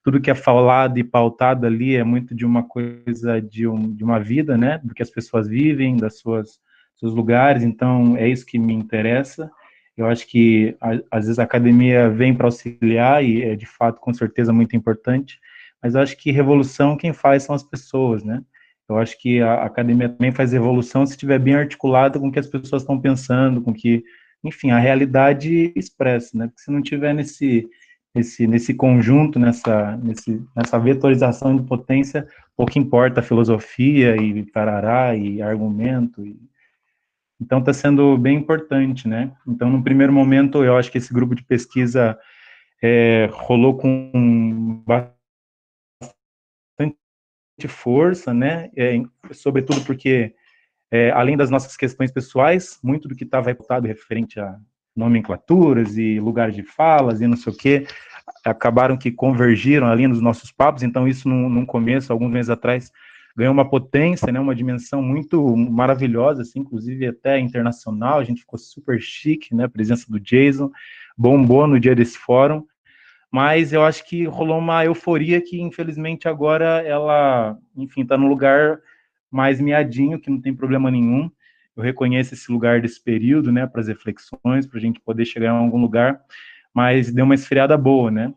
tudo que é falado e pautado ali é muito de uma coisa, de uma vida, né, do que as pessoas vivem, seus lugares, então é isso que me interessa. Eu acho que às vezes a academia vem para auxiliar e é de fato, com certeza, muito importante, mas eu acho que revolução quem faz são as pessoas, né? Eu acho que a academia também faz evolução se estiver bem articulada com o que as pessoas estão pensando, com que, enfim, a realidade expressa, né? Porque se não tiver nesse conjunto, nessa vetorização de potência, pouco importa a filosofia e tarará e argumento. Então está sendo bem importante, né? Então, no primeiro momento, eu acho que esse grupo de pesquisa rolou com bastante força, né? Sobretudo porque além das nossas questões pessoais, muito do que estava reputado referente a nomenclaturas e lugares de falas e não sei o quê, acabaram que convergiram ali nos nossos papos, então isso num começo, alguns meses atrás, ganhou uma potência, né, uma dimensão muito maravilhosa, assim, inclusive até internacional, a gente ficou super chique, né, a presença do Jason, bombou no dia desse fórum, mas eu acho que rolou uma euforia que, infelizmente, agora ela, enfim, está no lugar mais miadinho, que não tem problema nenhum. Eu reconheço esse lugar desse período, né, para as reflexões, para a gente poder chegar em algum lugar, mas deu uma esfriada boa, né?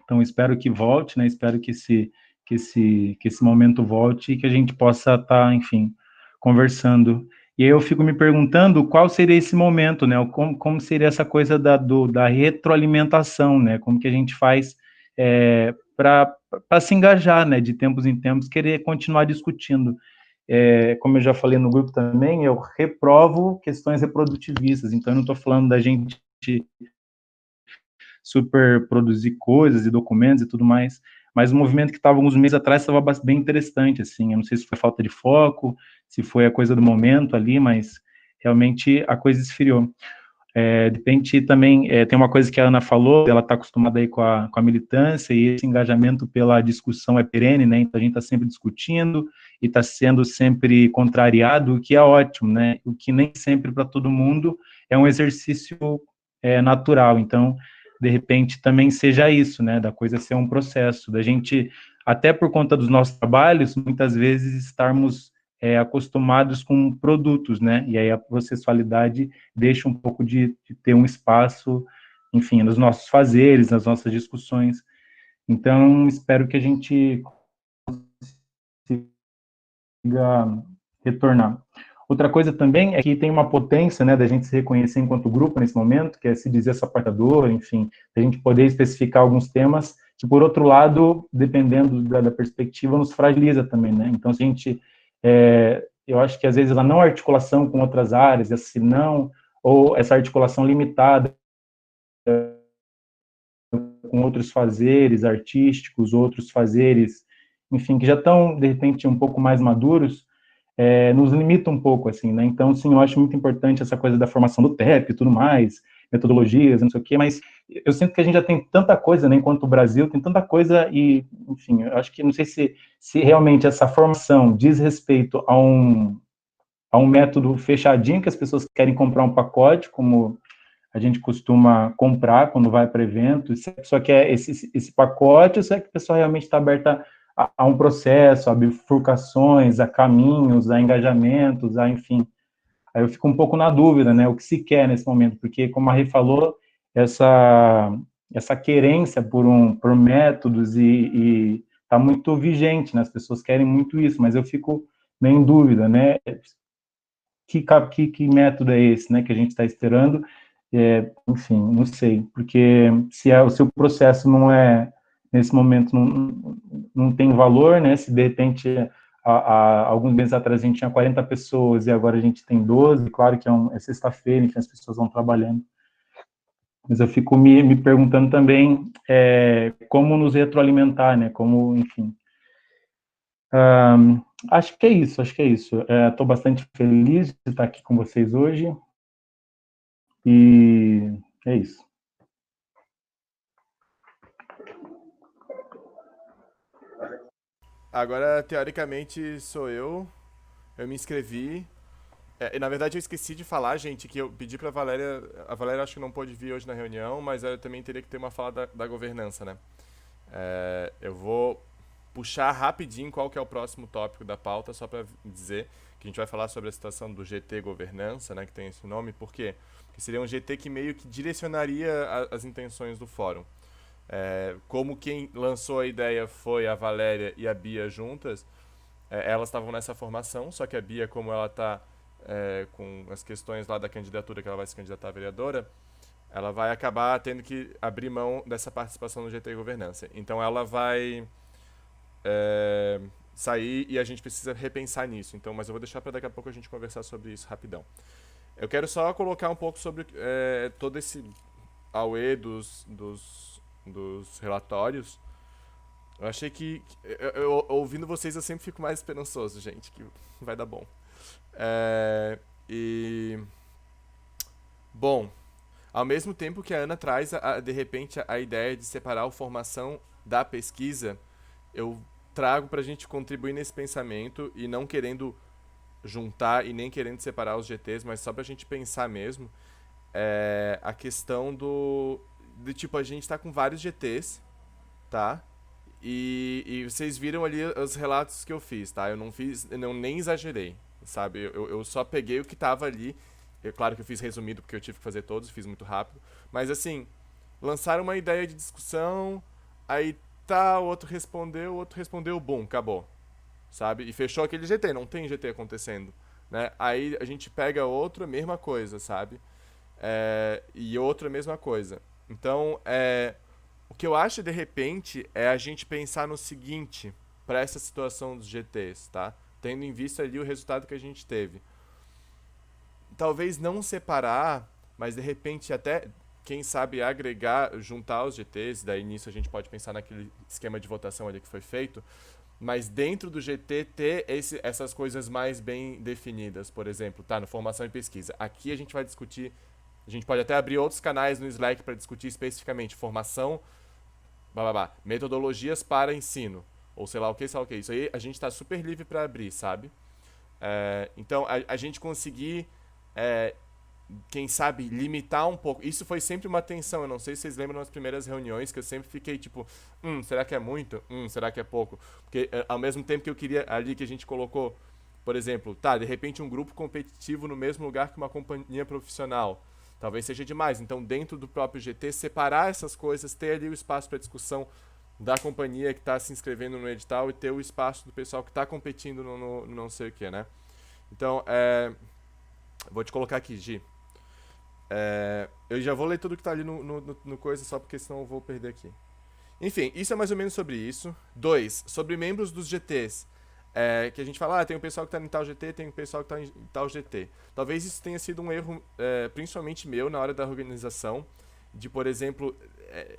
Então, espero que volte, né? Espero que esse momento volte e que a gente possa estar, enfim, conversando. E aí eu fico me perguntando qual seria esse momento, né? Como seria essa coisa da retroalimentação, né? Como que a gente faz para se engajar, né? De tempos em tempos, querer continuar discutindo. Como eu já falei no grupo também, eu reprovo questões reprodutivistas, então eu não estou falando da gente super produzir coisas e documentos e tudo mais, mas o movimento que estava alguns meses atrás estava bem interessante, assim, eu não sei se foi falta de foco, se foi a coisa do momento ali, mas realmente a coisa esfriou. De repente também tem uma coisa que a Ana falou, ela está acostumada aí com a militância e esse engajamento pela discussão é perene, né, então a gente está sempre discutindo e está sendo sempre contrariado, o que é ótimo, né, o que nem sempre para todo mundo é um exercício natural, então de repente também seja isso, né, da coisa ser um processo, da gente, até por conta dos nossos trabalhos, muitas vezes estarmos acostumados com produtos, né, e aí a processualidade deixa um pouco de ter um espaço, enfim, nos nossos fazeres, nas nossas discussões. Então, espero que a gente consiga retornar. Outra coisa também é que tem uma potência, né, da gente se reconhecer enquanto grupo nesse momento, que é se dizer sapateador, enfim, a gente poder especificar alguns temas que, por outro lado, dependendo da perspectiva, nos fragiliza também, né? Então, se a gente, eu acho que às vezes a não articulação com outras áreas, esse não, ou essa articulação limitada com outros fazeres artísticos, outros fazeres, enfim, que já estão, de repente, um pouco mais maduros, nos limita um pouco, assim, né? Então, sim, eu acho muito importante essa coisa da formação do TEP e tudo mais, metodologias, não sei o quê, mas eu sinto que a gente já tem tanta coisa, né, enquanto o Brasil tem tanta coisa e, enfim, eu acho que não sei se realmente essa formação diz respeito a um método fechadinho que as pessoas querem comprar um pacote, como a gente costuma comprar quando vai para evento, se a pessoa quer esse pacote, ou se é que a pessoa realmente está aberta a um processo, a bifurcações, a caminhos, a engajamentos, enfim. Aí eu fico um pouco na dúvida, né, o que se quer nesse momento, porque, como a Rê falou, essa querência por métodos e está muito vigente, né, as pessoas querem muito isso, mas eu fico meio em dúvida, né, que método é esse, né, que a gente está esperando, enfim, não sei, porque se o processo não nesse momento, não tem valor, né, se de repente, alguns meses atrás a gente tinha 40 pessoas e agora a gente tem 12, claro que é sexta-feira, enfim, as pessoas vão trabalhando, mas eu fico me perguntando também como nos retroalimentar, né, como, enfim, acho que é isso, estou bastante feliz de estar aqui com vocês hoje, e é isso. Agora, teoricamente, sou eu. Eu me inscrevi. E, na verdade, eu esqueci de falar, gente, que eu pedi pra Valéria. A Valéria acho que não pôde vir hoje na reunião, mas eu também teria que ter uma fala da governança, né? Eu vou puxar rapidinho qual que é o próximo tópico da pauta, só para dizer que a gente vai falar sobre a situação do GT Governança, né, que tem esse nome. Por quê? Porque seria um GT que meio que direcionaria as intenções do fórum. Como quem lançou a ideia foi a Valéria e a Bia juntas, elas estavam nessa formação, só que a Bia, como ela está com as questões lá da candidatura, que ela vai se candidatar a vereadora, ela vai acabar tendo que abrir mão dessa participação no GT Governança. Então ela vai sair e a gente precisa repensar nisso. Então, mas eu vou deixar para daqui a pouco a gente conversar sobre isso rapidão. Eu quero só colocar um pouco sobre todo esse auê dos relatórios. Eu achei que, ouvindo vocês, eu sempre fico mais esperançoso, gente, que vai dar bom. Bom, ao mesmo tempo que a Ana traz, de repente, a ideia de separar a formação da pesquisa, eu trago para a gente contribuir nesse pensamento e não querendo juntar e nem querendo separar os GTs, mas só para a gente pensar mesmo, a questão de tipo, a gente tá com vários GTs, tá? E vocês viram ali os relatos que eu fiz, tá? Eu nem exagerei, sabe? Eu só peguei o que tava ali. Claro que eu fiz resumido porque eu tive que fazer todos, fiz muito rápido. Mas assim, lançaram uma ideia de discussão, aí tá, o outro respondeu, bum, acabou. Sabe? E fechou aquele GT, não tem GT acontecendo, né? Aí a gente pega outro, a mesma coisa, sabe? E outro, a mesma coisa. Então, o que eu acho, de repente, é a gente pensar no seguinte, para essa situação dos GTs, tá? Tendo em vista ali o resultado que a gente teve. Talvez não separar, mas de repente até, quem sabe, agregar, juntar os GTs, daí nisso a gente pode pensar naquele esquema de votação ali que foi feito, mas dentro do GT ter essas coisas mais bem definidas, por exemplo, tá, no formação e pesquisa. Aqui a gente vai discutir, a gente pode até abrir outros canais no Slack para discutir especificamente formação, metodologias para ensino, ou sei lá o que. Isso aí a gente está super livre para abrir, sabe? Então, a gente conseguir, quem sabe, limitar um pouco. Isso foi sempre uma tensão, eu não sei se vocês lembram nas primeiras reuniões, que eu sempre fiquei tipo, será que é muito? Será que é pouco? Porque ao mesmo tempo que eu queria ali que a gente colocou, por exemplo, tá, de repente um grupo competitivo no mesmo lugar que uma companhia profissional, talvez seja demais. Então, dentro do próprio GT, separar essas coisas, ter ali o espaço para discussão da companhia que está se inscrevendo no edital e ter o espaço do pessoal que está competindo no não sei o que, né? Então, vou te colocar aqui, Gi. Eu já vou ler tudo que está ali no coisa, só porque senão eu vou perder aqui. Enfim, isso é mais ou menos sobre isso. 2, sobre membros dos GTs. Que a gente fala, tem um pessoal que está em tal GT, tem um pessoal que está em tal GT. Talvez isso tenha sido um erro, principalmente meu, na hora da organização, de, por exemplo,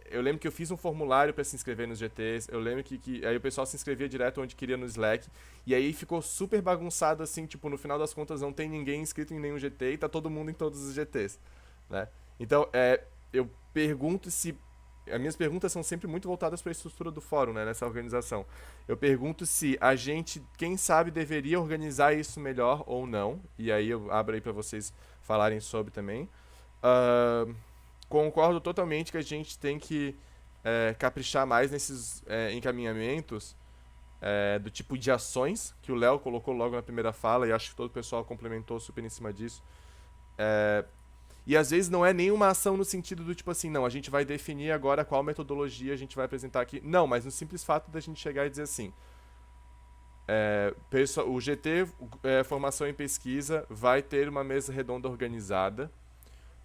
eu lembro que eu fiz um formulário para se inscrever nos GTs, eu lembro que aí o pessoal se inscrevia direto onde queria no Slack, e aí ficou super bagunçado, assim, tipo, no final das contas não tem ninguém inscrito em nenhum GT e tá todo mundo em todos os GTs, né? Então, eu pergunto se... As minhas perguntas são sempre muito voltadas para a estrutura do fórum, né, nessa organização. Eu pergunto se a gente, quem sabe, deveria organizar isso melhor ou não. E aí eu abro aí para vocês falarem sobre também. Concordo totalmente que a gente tem que caprichar mais nesses encaminhamentos do tipo de ações, que o Léo colocou logo na primeira fala, e acho que todo o pessoal complementou super em cima disso. E às vezes não é nenhuma ação no sentido do tipo assim, não, a gente vai definir agora qual metodologia a gente vai apresentar aqui. Não, mas no simples fato da gente chegar e dizer assim, o GT, Formação em Pesquisa, vai ter uma mesa redonda organizada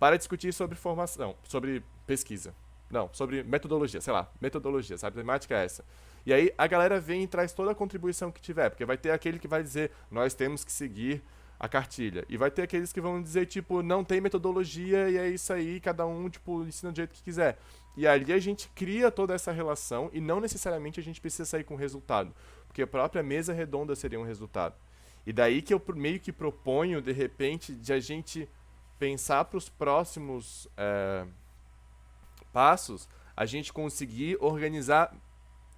para discutir sobre formação, sobre pesquisa. Não, sobre metodologia, sei lá, metodologia, sabe? A temática é essa. E aí a galera vem e traz toda a contribuição que tiver, porque vai ter aquele que vai dizer, nós temos que seguir a cartilha. E vai ter aqueles que vão dizer, tipo, não tem metodologia e é isso aí, cada um, tipo, ensina do jeito que quiser. E ali a gente cria toda essa relação e não necessariamente a gente precisa sair com resultado, porque a própria mesa redonda seria um resultado. E daí que eu meio que proponho, de repente, de a gente pensar para os próximos passos, a gente conseguir organizar,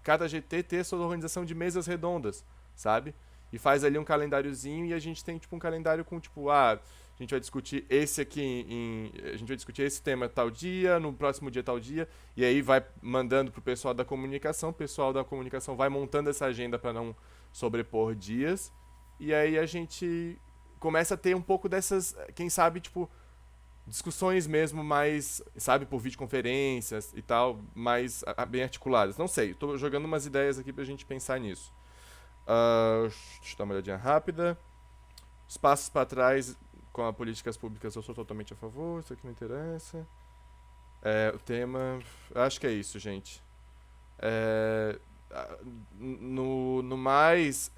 cada GT ter sua organização de mesas redondas, sabe? e faz ali um calendáriozinho, e a gente tem, tipo, um calendário com, tipo, a gente vai discutir esse aqui, a gente vai discutir esse tema tal dia, no próximo dia tal dia, e aí vai mandando pro pessoal da comunicação, o pessoal da comunicação vai montando essa agenda para não sobrepor dias, e aí a gente começa a ter um pouco dessas, quem sabe, tipo, discussões mesmo mais, sabe, por videoconferências e tal, mais bem articuladas. Não sei, tô jogando umas ideias aqui pra gente pensar nisso. Deixa eu dar uma olhadinha rápida. Os passos para trás com as políticas públicas eu sou totalmente a favor, isso aqui não interessa. O tema, acho que é isso, gente. No mais,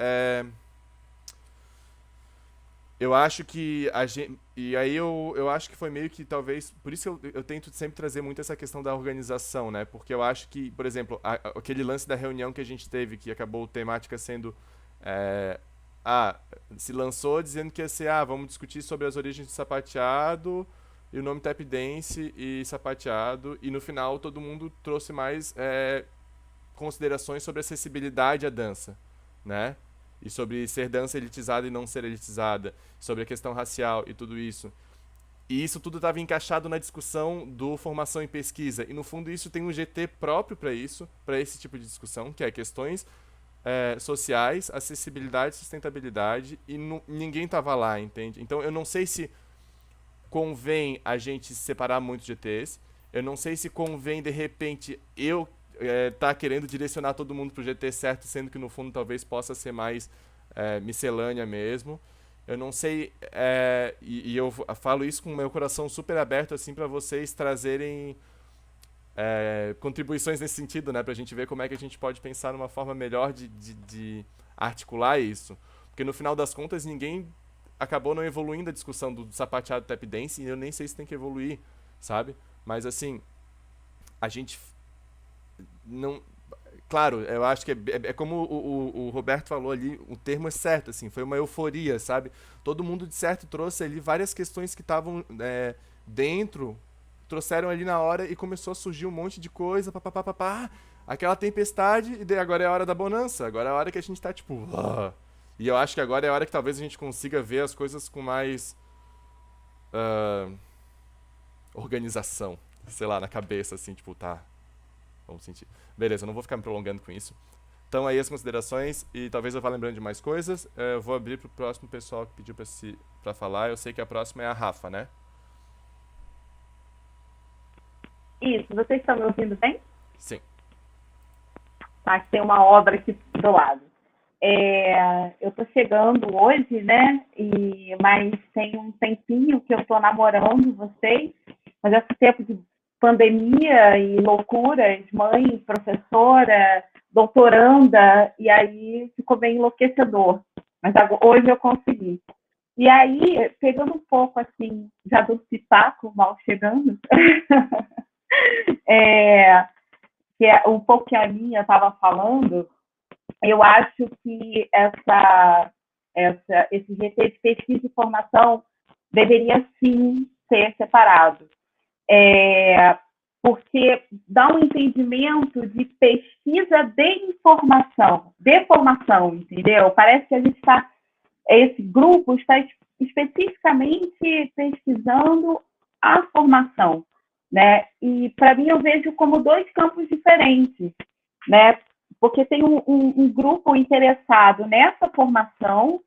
eu acho que a gente. E aí eu acho que foi meio que talvez. Por isso eu tento sempre trazer muito essa questão da organização, né? Porque eu acho que, por exemplo, aquele lance da reunião que a gente teve, que acabou temática sendo. Se lançou dizendo que ia ser, vamos discutir sobre as origens do sapateado e o nome tap dance e sapateado. E no final todo mundo trouxe mais considerações sobre acessibilidade à dança, né? E sobre ser dança elitizada e não ser elitizada, sobre a questão racial e tudo isso. E isso tudo estava encaixado na discussão do formação em pesquisa. E no fundo isso tem um GT próprio para isso, para esse tipo de discussão, que é questões sociais, acessibilidade, sustentabilidade, e ninguém estava lá, entende? Então eu não sei se convém a gente separar muitos GTs, eu não sei se convém de repente eu tá querendo direcionar todo mundo pro GT certo, sendo que no fundo talvez possa ser mais miscelânea mesmo. Eu não sei, e eu falo isso com o meu coração super aberto assim para vocês trazerem contribuições nesse sentido, né, pra gente ver como é que a gente pode pensar numa forma melhor de articular isso. Porque no final das contas ninguém acabou não evoluindo a discussão do sapateado tap dance, e eu nem sei se tem que evoluir, sabe? Mas assim, a gente não... Claro, eu acho que é como o Roberto falou ali, o termo é certo, assim, foi uma euforia, sabe? Todo mundo de certo trouxe ali várias questões que estavam dentro, trouxeram ali na hora e começou a surgir um monte de coisa, aquela tempestade, e daí agora é a hora da bonança, agora é a hora que a gente tá tipo... E eu acho que agora é a hora que talvez a gente consiga ver as coisas com mais organização, sei lá, na cabeça, assim, tipo, tá, vamos sentir. Beleza, eu não vou ficar me prolongando com isso. Então aí as considerações, e talvez eu vá lembrando de mais coisas. Eu vou abrir pro próximo pessoal que pediu pra falar. Eu sei que a próxima é a Rafa, né? Isso, vocês estão me ouvindo bem? Sim. Tá, tem uma obra aqui do lado. Eu tô chegando hoje, né? Mas tem um tempinho que eu tô namorando vocês, mas esse tempo de pandemia e loucuras, mãe, professora, doutoranda, e aí ficou bem enlouquecedor. Mas hoje eu consegui. E aí, pegando um pouco, assim, já do pitaco, mal chegando, que é um pouco que a Aninha estava falando, eu acho que esse GT de pesquisa e formação deveria, sim, ser separado. Porque dá um entendimento de pesquisa de informação, de formação, entendeu? Parece que a gente esse grupo está especificamente pesquisando a formação, né? E, para mim, eu vejo como dois campos diferentes, né? Porque tem um grupo interessado nessa formação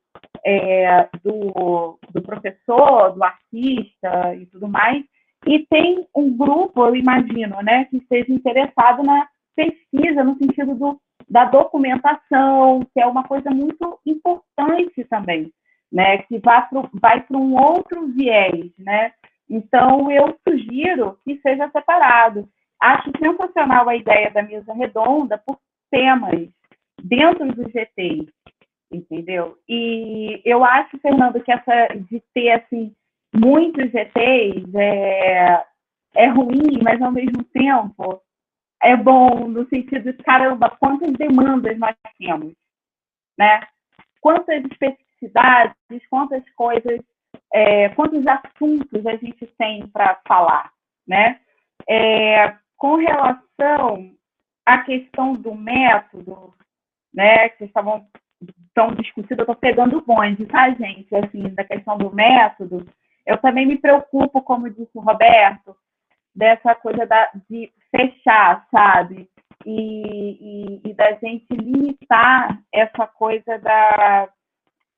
do professor, do artista e tudo mais, e tem um grupo, eu imagino, né, que esteja interessado na pesquisa, no sentido da documentação, que é uma coisa muito importante também, né, que vai para um outro viés, né? Então, eu sugiro que seja separado. Acho sensacional a ideia da mesa redonda por temas dentro do GT, entendeu? E eu acho, Fernando, que essa de ter, assim, muitos GTs é ruim, mas, ao mesmo tempo, é bom no sentido de, caramba, quantas demandas nós temos, né? Quantas especificidades, quantas coisas, quantos assuntos a gente tem para falar, né? Com relação à questão do método, né, que vocês estavam tão discutido, eu estou pegando o bonde, tá, gente? Assim, da questão do método, eu também me preocupo, como disse o Roberto, dessa coisa de fechar, sabe? E da gente limitar essa coisa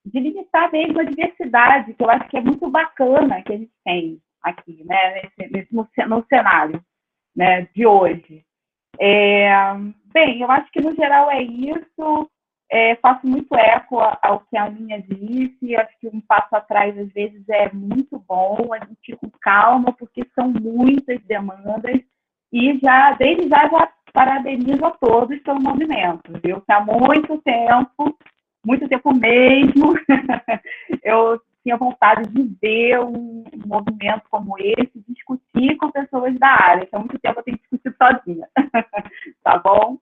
de limitar mesmo a diversidade, que eu acho que é muito bacana que a gente tem aqui, né, no cenário, né, de hoje. Bem, eu acho que no geral é isso. Faço muito eco ao que a Aninha disse. Acho que um passo atrás, às vezes, é muito bom. A gente ir com calma, porque são muitas demandas. E desde já parabenizo a todos pelo movimento, viu? Que há muito tempo mesmo, eu tinha vontade de ver um movimento como esse, discutir com pessoas da área. Há muito tempo eu tenho discutido sozinha. Tá bom?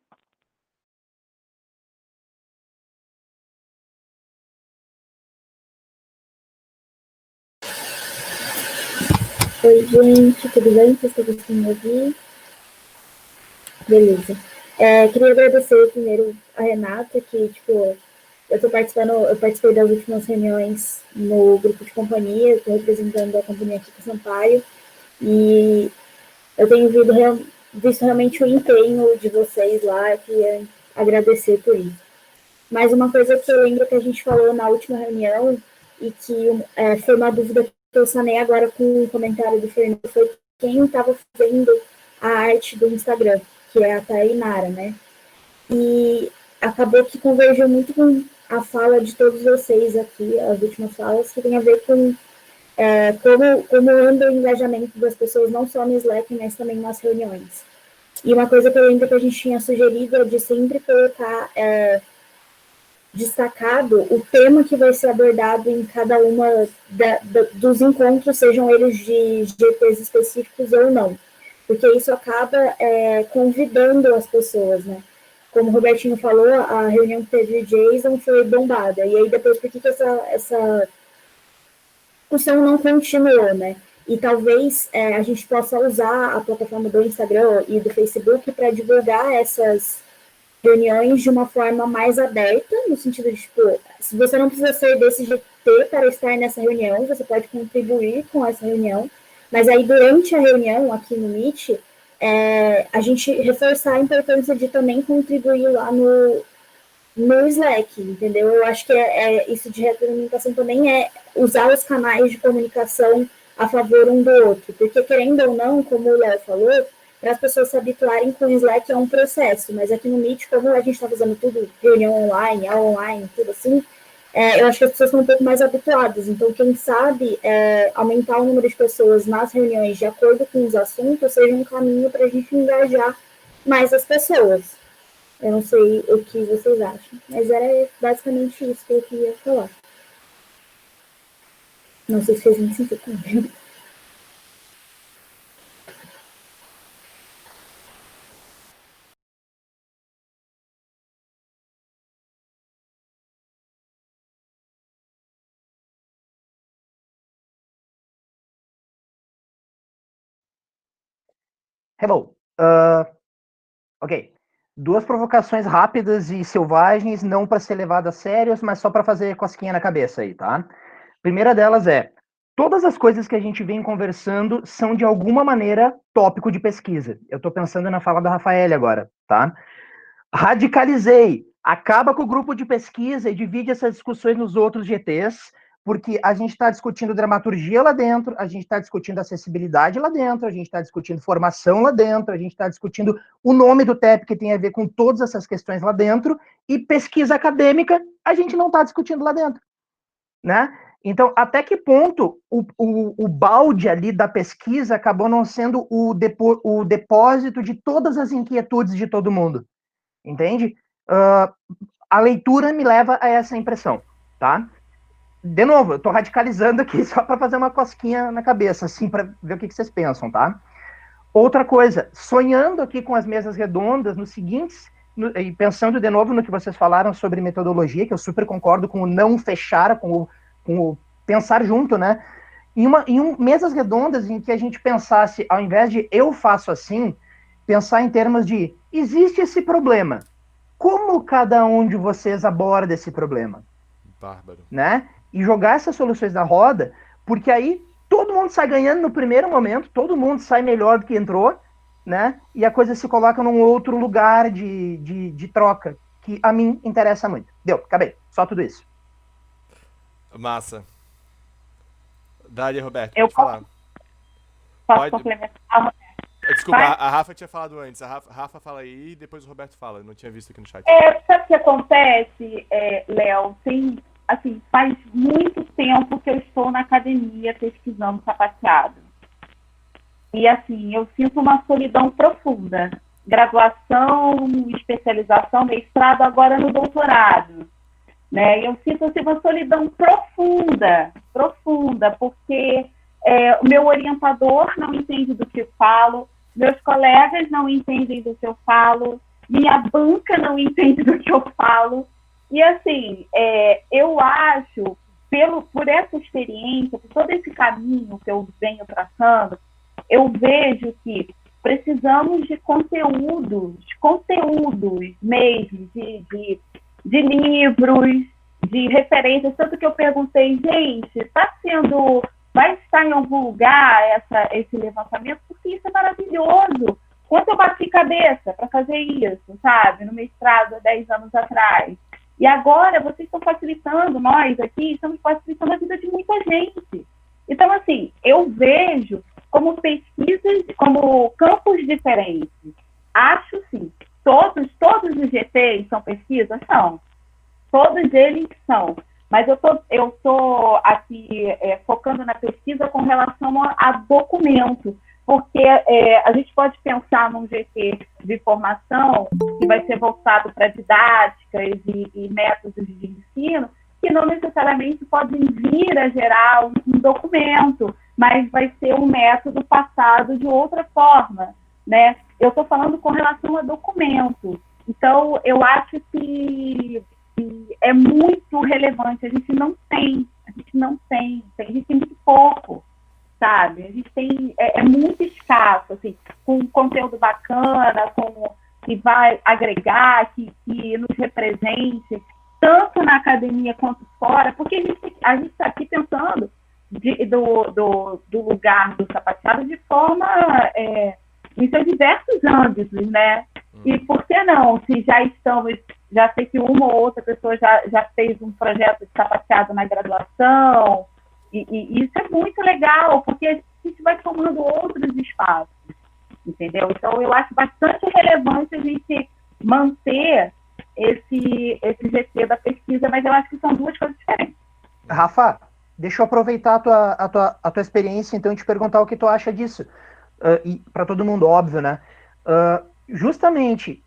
Oi, gente, tudo bem? Vocês estão conseguindo me ouvir? Beleza. Queria agradecer primeiro a Renata, que, tipo, eu participei das últimas reuniões no grupo de companhia, estou representando a companhia aqui com Sampaio, e eu tenho visto realmente o empenho de vocês lá, eu queria agradecer por isso. Mas uma coisa que eu lembro que a gente falou na última reunião, e que foi uma dúvida que eu sanei agora com o comentário do Fernando, foi quem estava fazendo a arte do Instagram, que é a Tainara, né? E acabou que convergiu muito com a fala de todos vocês aqui, as últimas falas, que tem a ver com como anda o engajamento das pessoas, não só no Slack, mas também nas reuniões. E uma coisa que eu lembro que a gente tinha sugerido é de sempre colocar destacado o tema que vai ser abordado em cada uma dos encontros, sejam eles de GPs específicos ou não, porque isso acaba convidando as pessoas, né? Como o Robertinho falou, a reunião que teve o Jason foi bombada, e aí depois por que essa discussão não continuou, né? E talvez a gente possa usar a plataforma do Instagram e do Facebook para divulgar essas reuniões de uma forma mais aberta, no sentido de, tipo, se você não precisa ser desse GT para estar nessa reunião, você pode contribuir com essa reunião, mas aí durante a reunião aqui no Meet, a gente reforçar a importância de também contribuir lá no Slack, entendeu? Eu acho que isso de retroalimentação também é usar os canais de comunicação a favor um do outro, porque querendo ou não, como o Léo falou, para as pessoas se habituarem com o Slack é um processo, mas aqui no Meet, como a gente está fazendo tudo, reunião online, aula online, tudo assim, eu acho que as pessoas estão um pouco mais habituadas, então quem sabe aumentar o número de pessoas nas reuniões de acordo com os assuntos seja um caminho para a gente engajar mais as pessoas. Eu não sei o que vocês acham, mas era basicamente isso que eu queria falar. Não sei se fez muito sentido também. Hello. Ok. Duas provocações rápidas e selvagens, não para ser levadas a sérios, mas só para fazer cosquinha na cabeça aí, tá? Primeira delas todas as coisas que a gente vem conversando são de alguma maneira tópico de pesquisa. Eu estou pensando na fala da Rafaela agora, tá? Radicalizei. Acaba com o grupo de pesquisa e divide essas discussões nos outros GTs, porque a gente está discutindo dramaturgia lá dentro, a gente está discutindo acessibilidade lá dentro, a gente está discutindo formação lá dentro, a gente está discutindo o nome do TEP, que tem a ver com todas essas questões lá dentro, e pesquisa acadêmica a gente não está discutindo lá dentro, né? Então, até que ponto o balde ali da pesquisa acabou não sendo o depósito de todas as inquietudes de todo mundo, entende? A leitura me leva a essa impressão, tá? De novo, eu tô radicalizando aqui só para fazer uma cosquinha na cabeça, assim, para ver o que vocês pensam, tá? Outra coisa, sonhando aqui com as mesas redondas, nos seguintes, e pensando de novo no que vocês falaram sobre metodologia, que eu super concordo com o não fechar, com o pensar junto, né? Em mesas redondas em que a gente pensasse, ao invés de eu faço assim, pensar em termos de existe esse problema, como cada um de vocês aborda esse problema, Bárbaro. né? E jogar essas soluções na roda, porque aí todo mundo sai ganhando no primeiro momento, todo mundo sai melhor do que entrou, né? E a coisa se coloca num outro lugar de troca, que a mim interessa muito. Deu, acabei. Só tudo isso. Massa. Dália, Roberto, Eu pode falar. Posso Pode. complementar? Desculpa, Vai. a Rafa tinha falado antes. A Rafa fala aí e depois o Roberto fala. Eu não tinha visto aqui no chat. Sabe o que acontece, Léo? Assim, faz muito tempo que eu estou na academia pesquisando sapateado. E, assim, eu sinto uma solidão profunda. Graduação, especialização, mestrado, agora no doutorado. Né? Eu sinto assim, uma solidão profunda, porque o meu orientador não entende do que eu falo, meus colegas não entendem do que eu falo, minha banca não entende do que eu falo. E, assim, eu acho, por essa experiência, por todo esse caminho que eu venho traçando, eu vejo que precisamos de conteúdos mesmo, de livros, de referências. Tanto que eu perguntei, gente, vai estar em algum lugar esse levantamento? Porque isso é maravilhoso. Quanto eu bati cabeça para fazer isso, sabe? No mestrado há 10 anos atrás. E agora vocês estão facilitando, nós aqui estamos facilitando a vida de muita gente. Então, assim, eu vejo como pesquisas, como campos diferentes. Acho, sim, todos os GTs são pesquisas? São. Todos eles são. Mas eu tô aqui focando na pesquisa com relação a documento, porque a gente pode pensar num GT de formação que vai ser voltado para didáticas e métodos de ensino, que não necessariamente podem vir a gerar um documento, mas vai ser um método passado de outra forma, né? Eu estou falando com relação a documento. Então, eu acho que é muito relevante. A gente não tem muito pouco, sabe? A gente tem, é muito escasso, assim, com conteúdo bacana, que vai agregar, que nos represente, tanto na academia quanto fora, porque a gente está aqui pensando do lugar do sapateado de forma em seus diversos âmbitos, né? E por que não? Se já sei que uma ou outra pessoa já fez um projeto de sapateado na graduação, e isso é muito legal, porque a gente vai tomando outros espaços, entendeu? Então, eu acho bastante relevante a gente manter esse GT da pesquisa, mas eu acho que são duas coisas diferentes. Rafa, deixa eu aproveitar a tua experiência, então, e te perguntar o que tu acha disso. E para todo mundo, óbvio, né? Justamente,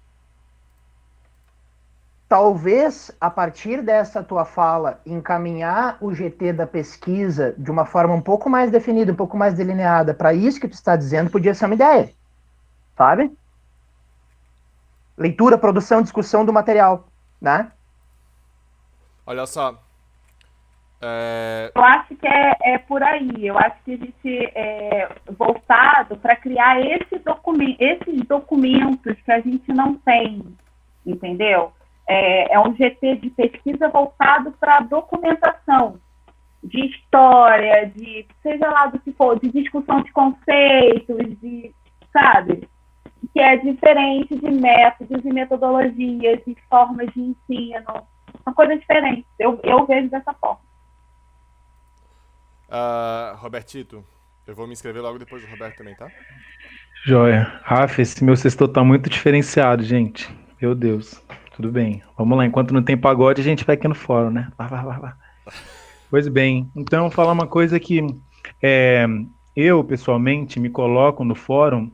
talvez, a partir dessa tua fala, encaminhar o GT da pesquisa de uma forma um pouco mais definida, um pouco mais delineada, para isso que tu está dizendo, podia ser uma ideia, sabe? Leitura, produção, discussão do material, né? Olha só. Eu acho que é por aí. Eu acho que a gente voltado para criar esses documentos que a gente não tem, entendeu? É um GT de pesquisa voltado para documentação de história, de seja lá do que for, de discussão de conceitos, sabe? Que é diferente de métodos e metodologias e formas de ensino. São coisas diferentes. Eu vejo dessa forma. Robertito, eu vou me inscrever logo depois do Roberto também, tá? Joia. Rafa, esse meu sexto tá muito diferenciado, gente. Meu Deus. Tudo bem. Vamos lá. Enquanto não tem pagode, a gente vai aqui no fórum, né? Vai. Pois bem. Então, falar uma coisa que eu, pessoalmente, me coloco no fórum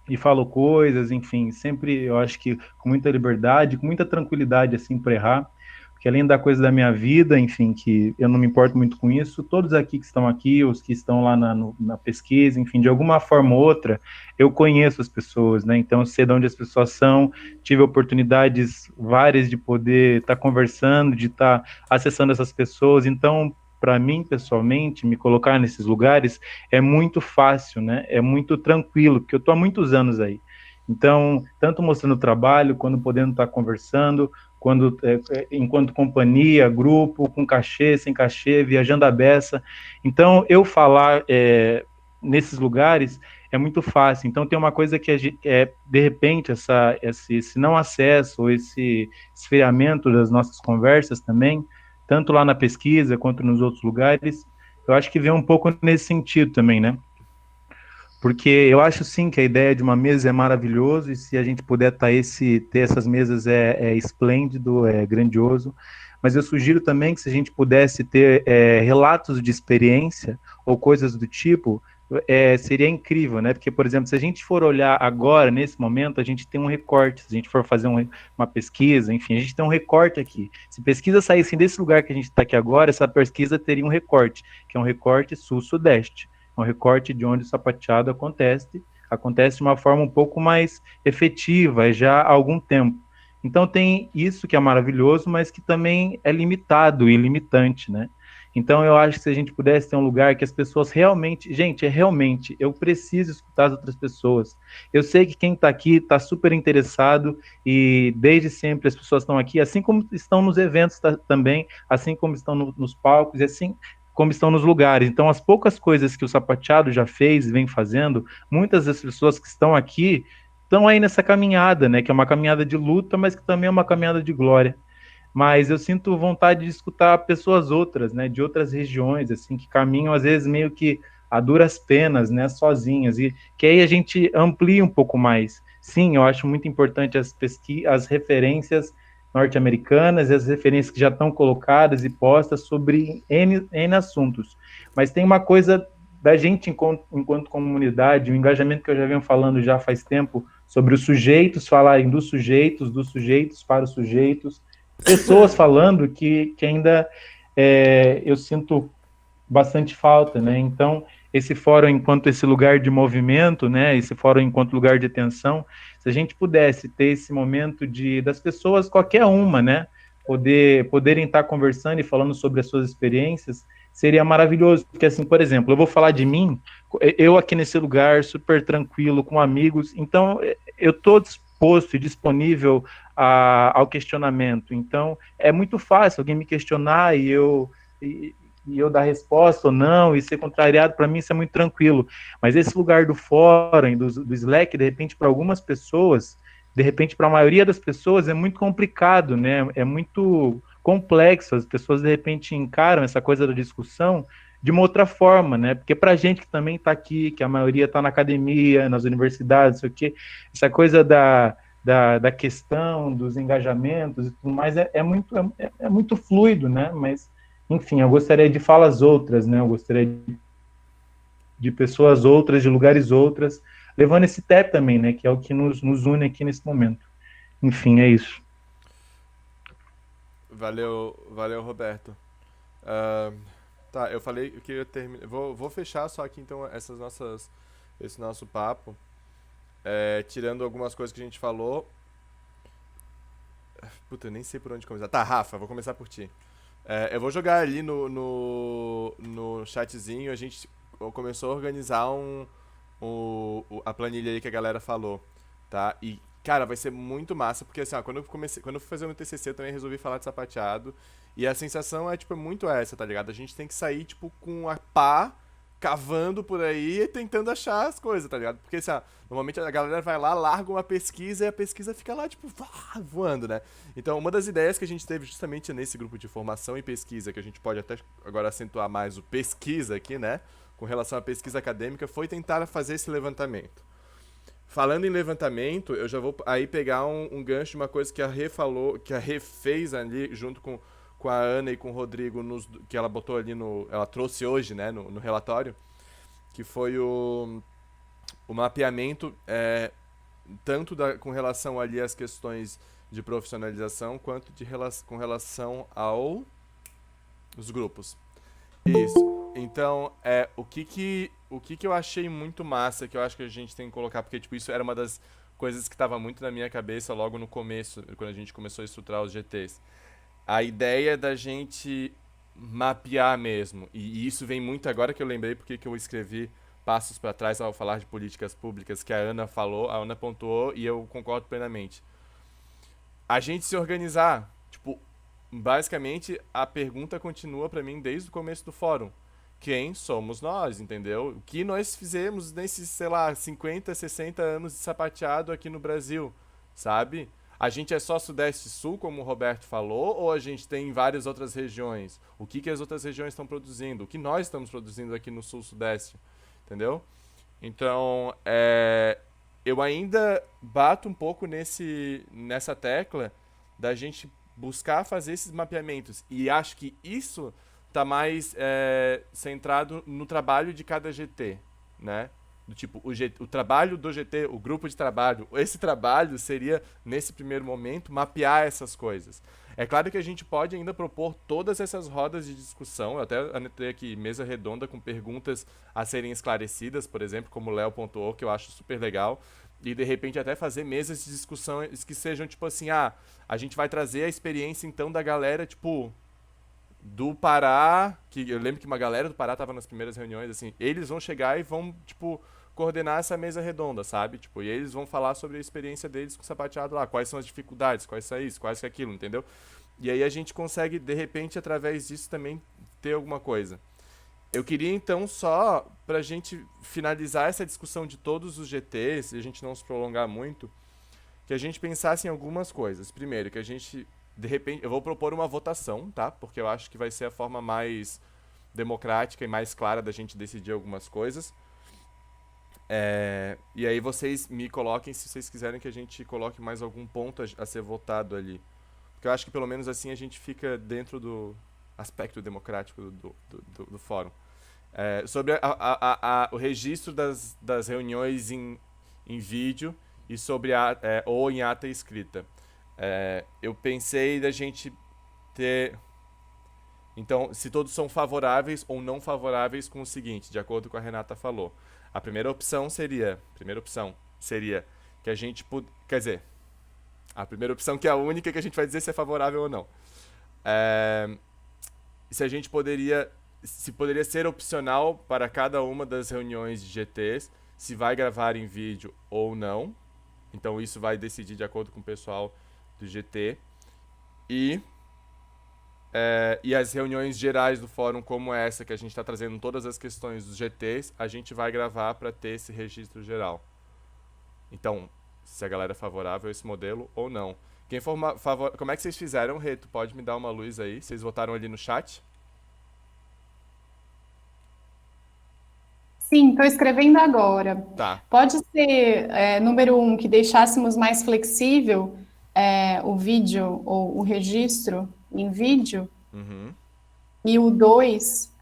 e falo coisas, enfim, sempre eu acho que com muita liberdade, com muita tranquilidade, assim, para errar. Porque além da coisa da minha vida, enfim, que eu não me importo muito com isso, todos aqui que estão aqui, os que estão lá na pesquisa, enfim, de alguma forma ou outra, eu conheço as pessoas, né? Então eu sei de onde as pessoas são, tive oportunidades várias de poder estar conversando, de estar acessando essas pessoas. Então, para mim, pessoalmente, me colocar nesses lugares é muito fácil, né? É muito tranquilo, porque eu estou há muitos anos aí. Então, tanto mostrando o trabalho, quando podendo estar conversando, quando enquanto companhia, grupo, com cachê, sem cachê, viajando à beça. Então, eu falar nesses lugares é muito fácil. Então, tem uma coisa que de repente, esse não acesso, ou esse esfriamento das nossas conversas também, tanto lá na pesquisa quanto nos outros lugares, eu acho que vem um pouco nesse sentido também, né? Porque eu acho sim que a ideia de uma mesa é maravilhoso, e se a gente puder ter essas mesas é esplêndido, é grandioso, mas eu sugiro também que se a gente pudesse ter relatos de experiência ou coisas do tipo, seria incrível, né? Porque, por exemplo, se a gente for olhar agora, nesse momento, a gente tem um recorte, se a gente for fazer uma pesquisa, enfim, a gente tem um recorte aqui. Se pesquisa saísse desse lugar que a gente está aqui agora, essa pesquisa teria um recorte, que é um recorte sul-sudeste, um recorte de onde o sapateado acontece de uma forma um pouco mais efetiva, já há algum tempo. Então tem isso que é maravilhoso, mas que também é limitado e limitante, né? Então eu acho que se a gente pudesse ter um lugar que as pessoas realmente, gente, realmente, eu preciso escutar as outras pessoas. Eu sei que quem está aqui está super interessado e desde sempre as pessoas estão aqui, assim como estão nos eventos também, assim como estão nos palcos, e assim como estão nos lugares. Então, as poucas coisas que o sapateado já fez e vem fazendo, muitas das pessoas que estão aqui estão aí nessa caminhada, né? Que é uma caminhada de luta, mas que também é uma caminhada de glória. Mas eu sinto vontade de escutar pessoas outras, né? De outras regiões, assim, que caminham às vezes meio que a duras penas, né? Sozinhas, e que aí a gente amplia um pouco mais. Sim, eu acho muito importante as referências norte-americanas e as referências que já estão colocadas e postas sobre N assuntos. Mas tem uma coisa da gente, enquanto comunidade, o engajamento que eu já venho falando já faz tempo, sobre os sujeitos falarem dos sujeitos para os sujeitos, pessoas falando que ainda eu sinto bastante falta, né? Então, esse fórum enquanto esse lugar de movimento, né? Esse fórum enquanto lugar de atenção, se a gente pudesse ter esse momento das pessoas, qualquer uma, né? Poderem estar conversando e falando sobre as suas experiências, seria maravilhoso, porque assim, por exemplo, eu vou falar de mim, eu aqui nesse lugar, super tranquilo, com amigos, então eu estou disposto e disponível ao questionamento, então é muito fácil alguém me questionar e eu dar resposta ou não, e ser contrariado, para mim isso é muito tranquilo. Mas esse lugar do fórum, do Slack, de repente, para algumas pessoas, de repente, para a maioria das pessoas, é muito complicado, né? É muito complexo. As pessoas, de repente, encaram essa coisa da discussão de uma outra forma, né? Porque para a gente que também está aqui, que a maioria está na academia, nas universidades, isso aqui, essa coisa da questão, dos engajamentos e tudo mais, é muito fluido, né? Mas enfim, eu gostaria de falas outras, né? Eu gostaria de pessoas outras, de lugares outras, levando esse TEP também, né? Que é o que nos une aqui nesse momento. Enfim, é isso. Valeu, Roberto. Tá, eu falei que eu termino. Vou fechar só aqui então esse nosso papo, tirando algumas coisas que a gente falou. Puta, eu nem sei por onde começar. Tá, Rafa, vou começar por ti. Eu vou jogar ali no chatzinho, a gente começou a organizar a planilha aí que a galera falou, tá? E, cara, vai ser muito massa, porque assim, ó, quando eu fui fazer o meu TCC, eu também resolvi falar de sapateado, e a sensação é, tipo, muito essa, tá ligado? A gente tem que sair, tipo, com a pá, cavando por aí e tentando achar as coisas, tá ligado? Porque, assim, ó, normalmente a galera vai lá, larga uma pesquisa e a pesquisa fica lá, tipo, voando, né? Então, uma das ideias que a gente teve justamente nesse grupo de formação e pesquisa, que a gente pode até agora acentuar mais o pesquisa aqui, né? Com relação à pesquisa acadêmica, foi tentar fazer esse levantamento. Falando em levantamento, eu já vou aí pegar um gancho de uma coisa que a Rê falou, que a Rê fez ali junto com a Ana e com o Rodrigo, que ela botou ali ela trouxe hoje, né, no relatório, que foi o mapeamento, tanto com relação ali às questões de profissionalização, quanto com relação aos grupos. Isso. Então, o que eu achei muito massa, que eu acho que a gente tem que colocar, porque tipo, isso era uma das coisas que estava muito na minha cabeça logo no começo, quando a gente começou a estruturar os GTs. A ideia da gente mapear mesmo, e isso vem muito agora que eu lembrei porque que eu escrevi passos para trás ao falar de políticas públicas que a Ana falou, a Ana pontuou e eu concordo plenamente. A gente se organizar, tipo, basicamente a pergunta continua para mim desde o começo do fórum. Quem somos nós, entendeu? O que nós fizemos nesses, sei lá, 50, 60 anos de sapateado aqui no Brasil, sabe? A gente é só Sudeste e Sul, como o Roberto falou, ou a gente tem várias outras regiões? O que as outras regiões estão produzindo? O que nós estamos produzindo aqui no Sul-Sudeste? Entendeu? Então, eu ainda bato um pouco nessa tecla da gente buscar fazer esses mapeamentos. E acho que isso tá mais centrado no trabalho de cada GT, né? Do tipo, o trabalho do GT, o grupo de trabalho, esse trabalho seria, nesse primeiro momento, mapear essas coisas. É claro que a gente pode ainda propor todas essas rodas de discussão, eu até anotei aqui mesa redonda com perguntas a serem esclarecidas, por exemplo, como o Léo pontuou, que eu acho super legal, e de repente até fazer mesas de discussão que sejam tipo assim, a gente vai trazer a experiência então da galera, tipo, do Pará, que eu lembro que uma galera do Pará tava nas primeiras reuniões, assim, eles vão chegar e vão, tipo, coordenar essa mesa redonda, sabe? Tipo, e eles vão falar sobre a experiência deles com o sapateado lá, quais são as dificuldades, quais são isso, quais é aquilo, entendeu? E aí a gente consegue, de repente, através disso também ter alguma coisa. Eu queria, então, só pra gente finalizar essa discussão de todos os GTs, e a gente não se prolongar muito, que a gente pensasse em algumas coisas. Primeiro, que a gente, de repente, eu vou propor uma votação, tá? Porque eu acho que vai ser a forma mais democrática e mais clara da gente decidir algumas coisas. E aí vocês me coloquem se vocês quiserem que a gente coloque mais algum ponto a ser votado ali. Porque eu acho que pelo menos assim a gente fica dentro do aspecto democrático do fórum. Sobre o registro das reuniões em vídeo e sobre ou em ata escrita. Eu pensei da gente ter... Então, se todos são favoráveis ou não favoráveis com o seguinte, de acordo com a Renata falou. A primeira opção seria que a gente... Quer dizer, a primeira opção que é a única que a gente vai dizer se é favorável ou não. Se a gente poderia... Se poderia ser opcional para cada uma das reuniões de GTs, se vai gravar em vídeo ou não. Então isso vai decidir de acordo com o pessoal do GT. E as reuniões gerais do fórum, como essa, que a gente está trazendo todas as questões dos GTs, a gente vai gravar para ter esse registro geral. Então, se a galera é favorável a esse modelo ou não. Quem for como é que vocês fizeram, Reto? Pode me dar uma luz aí? Vocês votaram ali no chat? Sim, estou escrevendo agora. Tá. Pode ser, número 1, que deixássemos mais flexível o vídeo ou o registro em vídeo, Uhum. e o 2,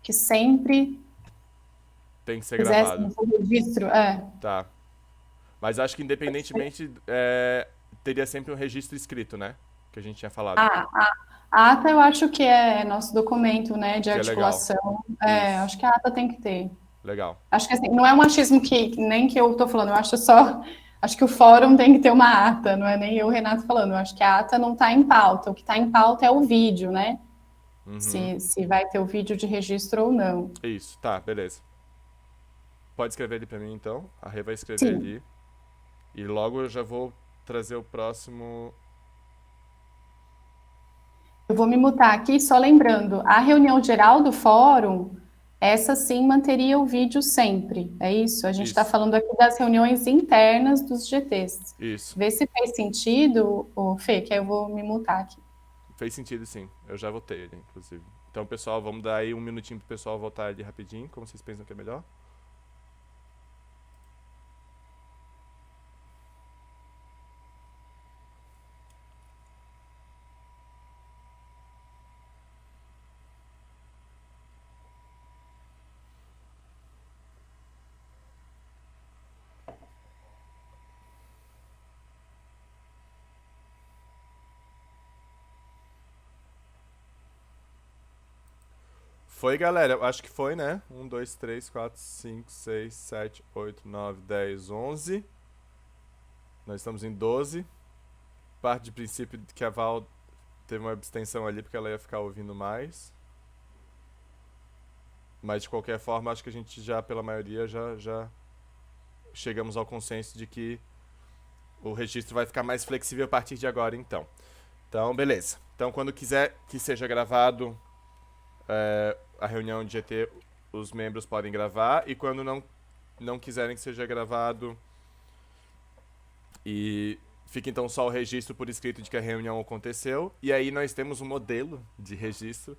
que sempre Tem que ser gravado. fizéssemos o registro. Tá. Mas acho que independentemente, teria sempre um registro escrito, né? Que a gente tinha falado. A ata eu acho que é nosso documento, né, de Que é legal. articulação. Isso. Acho que a ata tem que ter. Legal. Acho que assim, não é um achismo nem que eu estou falando, eu acho que o fórum tem que ter uma ata, não é nem eu, Renato, falando. Eu acho que a ata não está em pauta. O que está em pauta é o vídeo, né? Uhum. Se vai ter o vídeo de registro ou não. Isso, tá, beleza. Pode escrever ali pra mim, então. A Rê vai escrever Sim. ali. E logo eu já vou trazer o próximo... Eu vou me mutar aqui, só lembrando, a reunião geral do fórum, essa sim manteria o vídeo sempre, é isso? A gente está Isso. falando aqui das reuniões internas dos GTs. Isso. Vê se fez sentido, Fê, que aí eu vou me mutar aqui. Fez sentido, sim. Eu já votei ali, inclusive. Então, pessoal, vamos dar aí um minutinho pro pessoal votar ali rapidinho, como vocês pensam que é melhor. Foi, galera. Eu acho que foi, né? 1, 2, 3, 4, 5, 6, 7, 8, 9, 10, 11. Nós estamos em 12. Parte de princípio que a Val teve uma abstenção ali porque ela ia ficar ouvindo mais. Mas, de qualquer forma, acho que a gente já, pela maioria, já chegamos ao consenso de que o registro vai ficar mais flexível a partir de agora, então. Então, beleza. Então, quando quiser que seja gravado a reunião de GT, os membros podem gravar. E quando não quiserem que seja gravado, e fica então só o registro por escrito de que a reunião aconteceu. E aí nós temos um modelo de registro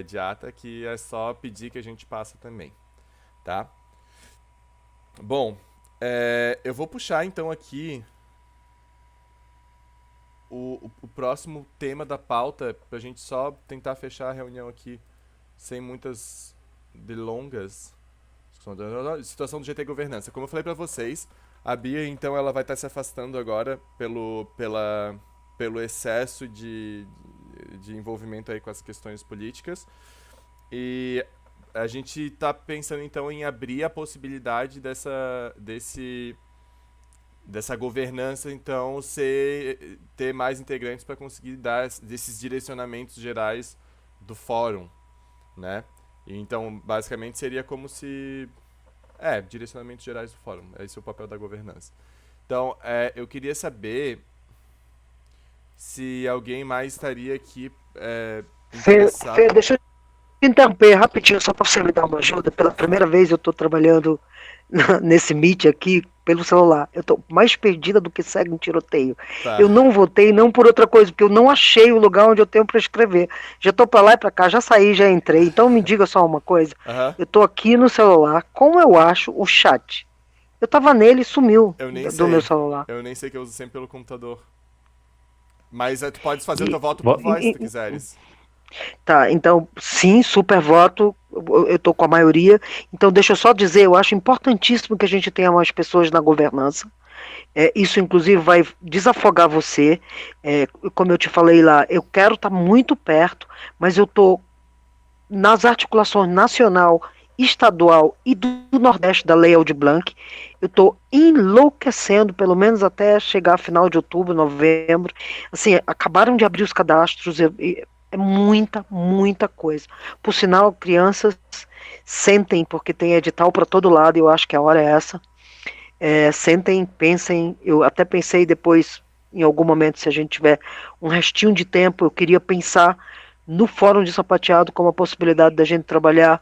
de ata que é só pedir que a gente passe também, tá? Bom, eu vou puxar então aqui o próximo tema da pauta pra gente só tentar fechar a reunião aqui sem muitas delongas. Situação do GT Governança. Como eu falei pra vocês, a Bia então ela vai estar se afastando agora pelo excesso de envolvimento aí com as questões políticas. E a gente está pensando então em abrir a possibilidade dessa governança então ter mais integrantes para conseguir dar desses direcionamentos gerais do fórum, né? E então basicamente seria como se direcionamentos gerais do fórum. Esse é o papel da governança. Então eu queria saber se alguém mais estaria aqui interessado. Fê, deixa eu te interromper rapidinho, só para você me dar uma ajuda. Pela primeira vez eu estou trabalhando nesse Meet aqui pelo celular. Eu estou mais perdida do que cego em tiroteio. Tá. Eu não votei, não por outra coisa, porque eu não achei o lugar onde eu tenho para escrever. Já estou para lá e para cá, já saí, já entrei. Então me diga só uma coisa. Aham. Eu estou aqui no celular, como eu acho o chat? Eu estava nele e sumiu Eu nem do sei. meu celular. Eu nem sei, que eu uso sempre pelo computador. Mas tu pode fazer o teu voto por voz, se tu quiseres. Tá, então, sim, super voto, eu tô com a maioria. Então, deixa eu só dizer, eu acho importantíssimo que a gente tenha mais pessoas na governança. Isso, inclusive, vai desafogar você. Como eu te falei lá, eu quero estar muito perto, mas eu tô nas articulações nacional, estadual e do Nordeste da Lei Aldir Blanc. Eu tô enlouquecendo, pelo menos até chegar a final de outubro, novembro. Assim, acabaram de abrir os cadastros, é muita, muita coisa. Por sinal, crianças, sentem, porque tem edital para todo lado, e eu acho que a hora é essa. Sentem, pensem. Eu até pensei depois, em algum momento, se a gente tiver um restinho de tempo, eu queria pensar no Fórum de Sapateado como a possibilidade da gente trabalhar,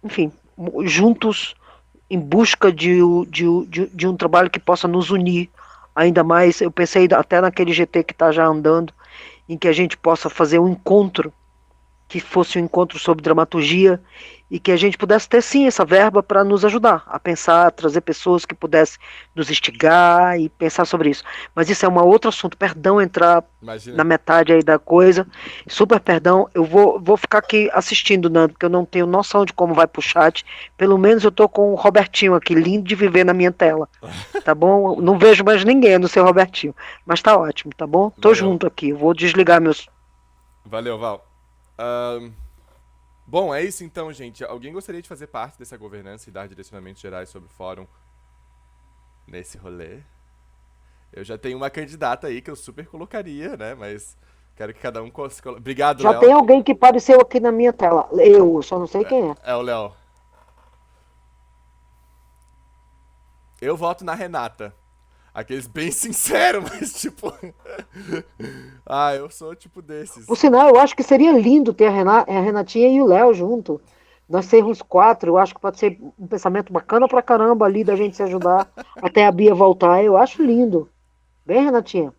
enfim, juntos, em busca de um trabalho que possa nos unir ainda mais. Eu pensei até naquele GT que está já andando, em que a gente possa fazer um encontro, que fosse um encontro sobre dramaturgia, e que a gente pudesse ter sim essa verba para nos ajudar a pensar, trazer pessoas que pudessem nos instigar e pensar sobre isso. Mas isso é um outro assunto, perdão entrar Imagina. na metade aí da coisa, super perdão, eu vou ficar aqui assistindo, Nando, porque eu não tenho noção de como vai pro chat. Pelo menos eu tô com o Robertinho aqui, lindo de viver na minha tela, tá bom? Não vejo mais ninguém no seu Robertinho, mas tá ótimo, tá bom? Tô Valeu. junto aqui, eu vou desligar meus... Valeu, Val. Bom, é isso então, gente. Alguém gostaria de fazer parte dessa governança e dar direcionamentos gerais sobre o fórum nesse rolê? Eu já tenho uma candidata aí que eu super colocaria, né? Mas quero que cada um... Obrigado, Já Léo. tem alguém que apareceu aqui na minha tela, eu só não sei quem é. É o Léo. Eu voto na Renata. Aqueles bem sinceros, mas tipo... eu sou tipo desses. Por sinal, eu acho que seria lindo ter a Renatinha e o Léo junto. Nós sermos 4, eu acho que pode ser um pensamento bacana pra caramba ali da gente se ajudar até a Bia voltar. Eu acho lindo. Bem, Renatinha?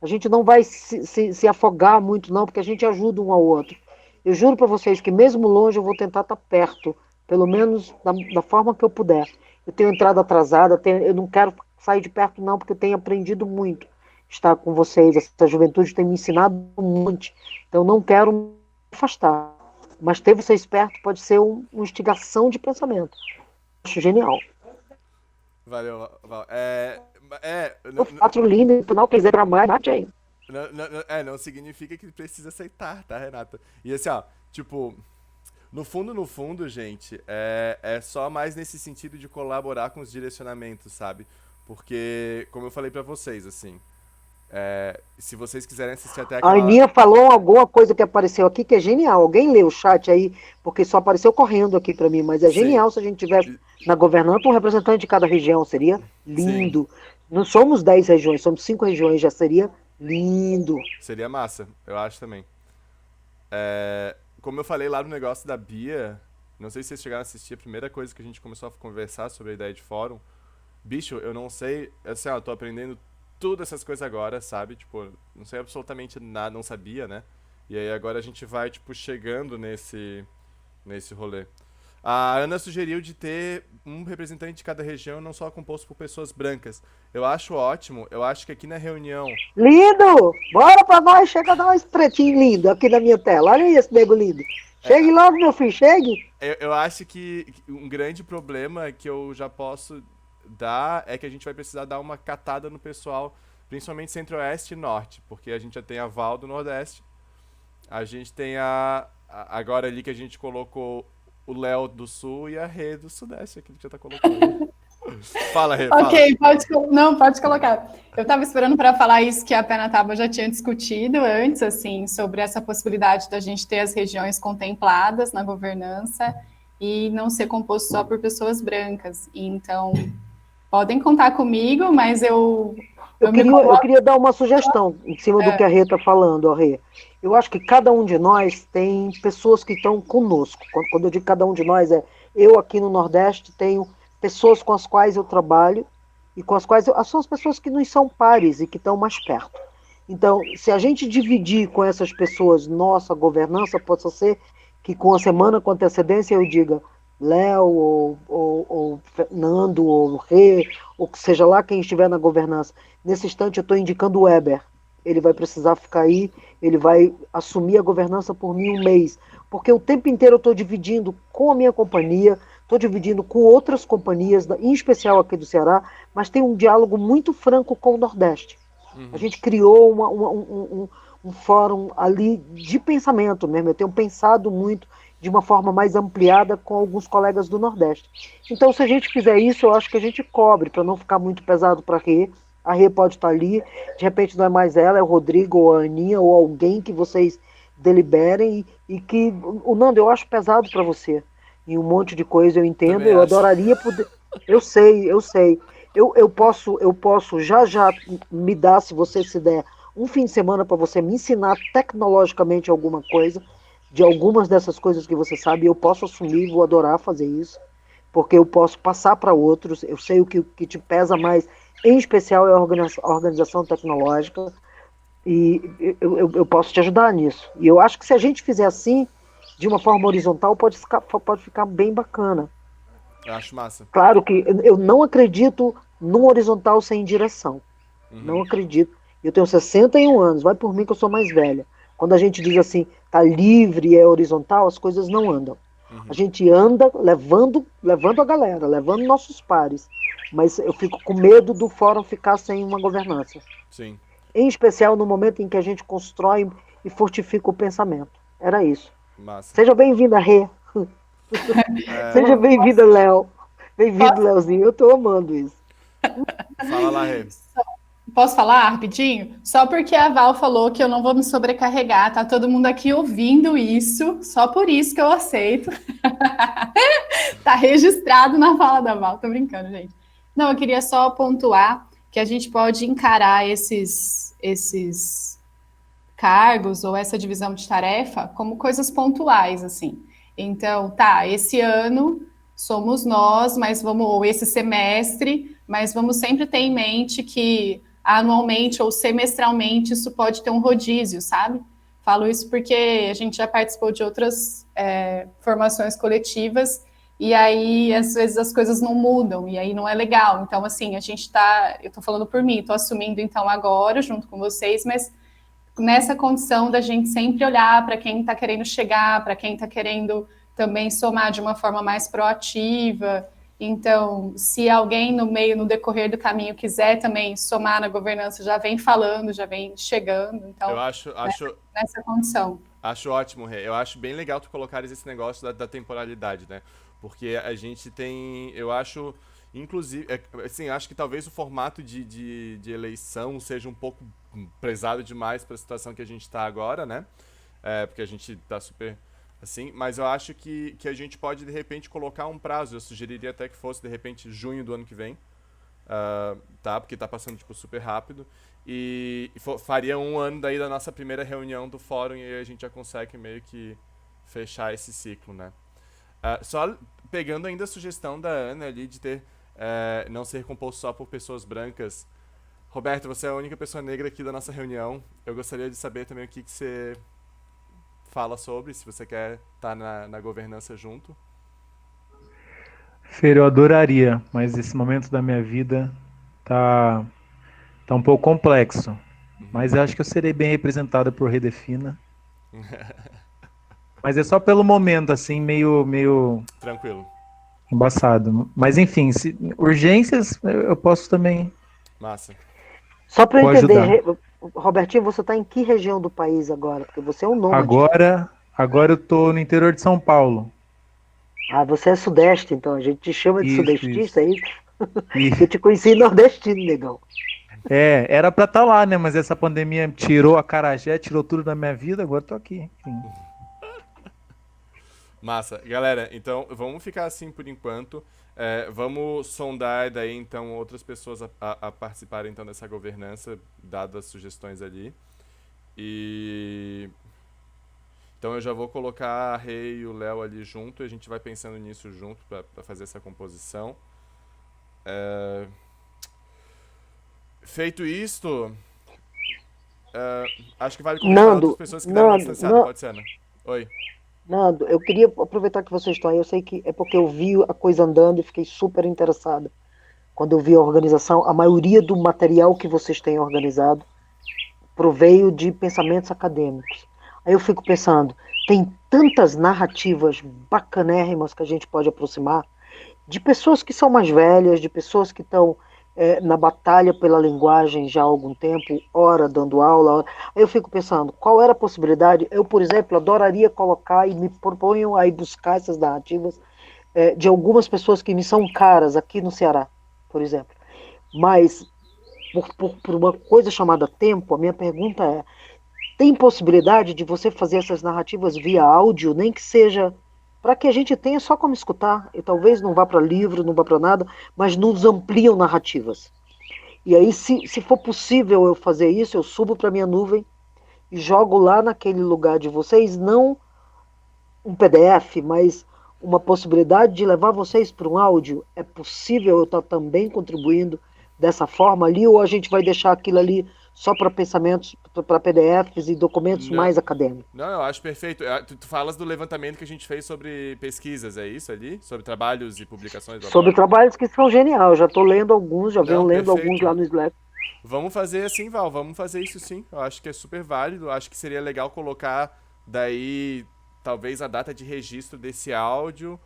A gente não vai se afogar muito não, porque a gente ajuda um ao outro. Eu juro pra vocês que mesmo longe eu vou tentar estar perto, pelo menos da forma que eu puder. Eu tenho entrado atrasada, eu não quero sair de perto não, porque eu tenho aprendido muito estar com vocês. Essa juventude tem me ensinado muito, então não quero me afastar. Mas ter vocês perto pode ser uma instigação de pensamento. Acho genial. Valeu, Val. O 4 lindo, no final quiser pra mais, mate aí. Não significa que precisa aceitar, tá, Renata? E assim, ó, tipo... No fundo, gente, é só mais nesse sentido de colaborar com os direcionamentos, sabe? Porque, como eu falei pra vocês, assim, Se vocês quiserem assistir até A aquela... Aninha falou alguma coisa que apareceu aqui que é genial. Alguém lê o chat aí, porque só apareceu correndo aqui para mim, mas é Sim. genial se a gente tivesse na governança um representante de cada região, seria lindo. Não somos 10 regiões, somos 5 regiões, já seria lindo. Seria massa, eu acho também. Como eu falei lá no negócio da Bia, não sei se vocês chegaram a assistir, a primeira coisa que a gente começou a conversar sobre a ideia de fórum, bicho, eu não sei, assim, eu tô aprendendo tudo essas coisas agora, sabe? Tipo, não sei absolutamente nada, não sabia, né? E aí agora a gente vai, tipo, chegando nesse rolê. A Ana sugeriu de ter um representante de cada região, não só composto por pessoas brancas. Eu acho ótimo, eu acho que aqui na reunião... Lindo! Bora pra nós, chega a dar um pretinho lindo aqui na minha tela. Olha esse nego lindo. Chegue logo, meu filho, chegue. Eu acho que um grande problema que eu já posso dar é que a gente vai precisar dar uma catada no pessoal, principalmente Centro-Oeste e Norte, porque a gente já tem a Val do Nordeste, a gente tem agora ali que a gente colocou o Léo do Sul e a Rê do Sudeste, aqui que já tá colocando. Fala, Rê, fala. Ok, pode colocar. Eu estava esperando para falar isso que a Pé na Tábua já tinha discutido antes, assim, sobre essa possibilidade da gente ter as regiões contempladas na governança e não ser composto só por pessoas brancas. Então, podem contar comigo, mas eu queria dar uma sugestão em cima do que a Rê está falando, Rê. Eu acho que cada um de nós tem pessoas que estão conosco. Quando eu digo cada um de nós, eu aqui no Nordeste tenho pessoas com as quais eu trabalho e com as quais são as pessoas que nos são pares e que estão mais perto. Então, se a gente dividir com essas pessoas nossa governança, pode ser que com a semana com antecedência eu diga Léo, ou Fernando, ou Rê, ou que seja lá quem estiver na governança. Nesse instante eu estou indicando o Weber. Ele vai precisar ficar aí, ele vai assumir a governança por mim um mês. Porque o tempo inteiro eu estou dividindo com a minha companhia, estou dividindo com outras companhias, em especial aqui do Ceará, mas tem um diálogo muito franco com o Nordeste. Uhum. A gente criou um fórum ali de pensamento mesmo. Eu tenho pensado muito de uma forma mais ampliada com alguns colegas do Nordeste. Então, se a gente fizer isso, eu acho que a gente cobre, para não ficar muito pesado para a Rê. A Rê pode estar ali, de repente não é mais ela, é o Rodrigo, ou a Aninha, ou alguém que vocês deliberem, e que, o Nando, eu acho pesado para você, e um monte de coisa, eu entendo, eu adoraria poder... Eu sei. Eu posso já me dar, se você se der, um fim de semana para você me ensinar tecnologicamente alguma coisa, de algumas dessas coisas que você sabe, eu posso assumir, vou adorar fazer isso, porque eu posso passar para outros, eu sei o que te pesa mais, em especial é a organização tecnológica, e eu posso te ajudar nisso. E eu acho que se a gente fizer assim, de uma forma horizontal, pode ficar bem bacana. Eu acho massa. Claro que eu não acredito num horizontal sem direção. Uhum. Não acredito. Eu tenho 61 anos, vai por mim que eu sou mais velha. Quando a gente diz assim, tá livre e é horizontal, as coisas não andam. Uhum. A gente anda levando a galera, levando nossos pares. Mas eu fico com medo do fórum ficar sem uma governança. Sim. Em especial no momento em que a gente constrói e fortifica o pensamento. Era isso. Massa. Seja bem-vinda, Rê. Seja bem-vinda, Léo. Bem-vindo, Léozinho. Eu tô amando isso. Fala lá, Rê. Posso falar rapidinho? Só porque a Val falou que eu não vou me sobrecarregar, tá todo mundo aqui ouvindo isso, só por isso que eu aceito. Tá registrado na fala da Val, tô brincando, gente. Não, eu queria só pontuar que a gente pode encarar esses cargos ou essa divisão de tarefa como coisas pontuais, assim. Então, tá, esse ano somos nós, ou esse semestre, mas vamos sempre ter em mente que anualmente ou semestralmente isso pode ter um rodízio, sabe? Falo isso porque a gente já participou de outras formações coletivas e aí, às vezes, as coisas não mudam e aí não é legal. Então, assim, eu tô falando por mim, tô assumindo, então, agora, junto com vocês, mas nessa condição da gente sempre olhar para quem está querendo chegar, para quem está querendo também somar de uma forma mais proativa. Então, se alguém no decorrer do caminho quiser também somar na governança, já vem falando, já vem chegando. Então, eu acho nessa condição. Acho ótimo, Rê. Eu acho bem legal tu colocares esse negócio da temporalidade, né? Porque a gente tem, eu acho, inclusive, assim, acho que talvez o formato de eleição seja um pouco pesado demais para a situação que a gente está agora, né? Porque a gente está super assim, mas eu acho que a gente pode, de repente, colocar um prazo. Eu sugeriria até que fosse, de repente, junho do ano que vem, tá? Porque tá passando, tipo, super rápido. E faria um ano daí da nossa primeira reunião do fórum e aí a gente já consegue meio que fechar esse ciclo, né? Só pegando ainda a sugestão da Ana ali de ter não ser composto só por pessoas brancas. Roberto, você é a única pessoa negra aqui da nossa reunião. Eu gostaria de saber também o que você fala sobre, se você quer estar na governança junto. Fer, eu adoraria, mas esse momento da minha vida tá um pouco complexo. Mas eu acho que eu serei bem representada por Redefina. Mas é só pelo momento, assim, meio Tranquilo. embaçado. Mas enfim, urgências eu posso também. Massa. Só para eu Vou entender, Robertinho, você está em que região do país agora? Porque você é um nômade. Agora eu tô no interior de São Paulo. Ah, você é sudeste, então. A gente te chama de Isso, sudestista, é isso? Isso. Eu te conheci nordestino, negão. Era pra estar lá, né? Mas essa pandemia tirou a acarajé, tirou tudo da minha vida, agora eu tô aqui. Enfim. Massa. Galera, então vamos ficar assim por enquanto. Vamos sondar daí então outras pessoas a participarem então dessa governança, dadas as sugestões ali. E então eu já vou colocar a Rei e o Léo ali junto, e a gente vai pensando nisso junto para fazer essa composição. Feito isto, acho que vale convidar outras pessoas que deram uma distanciada. Pode ser, Ana? Oi. Nando, eu queria aproveitar que vocês estão aí. Eu sei que é porque eu vi a coisa andando e fiquei super interessado. Quando eu vi a organização, a maioria do material que vocês têm organizado proveio de pensamentos acadêmicos. Aí eu fico pensando, tem tantas narrativas bacanérrimas que a gente pode aproximar de pessoas que são mais velhas, de pessoas que estão na batalha pela linguagem já há algum tempo, ora dando aula. Aí eu fico pensando, qual era a possibilidade? Eu, por exemplo, adoraria colocar e me proponho a ir buscar essas narrativas de algumas pessoas que me são caras aqui no Ceará, por exemplo. Mas, por uma coisa chamada tempo, a minha pergunta é, tem possibilidade de você fazer essas narrativas via áudio, nem que seja para que a gente tenha só como escutar, e talvez não vá para livro, não vá para nada, mas nos ampliam narrativas. E aí, se for possível eu fazer isso, eu subo para minha nuvem e jogo lá naquele lugar de vocês, não um PDF, mas uma possibilidade de levar vocês para um áudio. É possível eu estar também contribuindo dessa forma ali, ou a gente vai deixar aquilo ali só para pensamentos, para PDFs e documentos mais acadêmicos? Não, eu acho perfeito. Tu falas do levantamento que a gente fez sobre pesquisas, é isso ali? Sobre trabalhos e publicações? Sobre trabalhos que são geniais. Eu já estou lendo alguns, já venho lendo alguns lá no Slack. Vamos fazer assim, Val, vamos fazer isso sim. Eu acho que é super válido. Acho que seria legal colocar daí, talvez, a data de registro desse áudio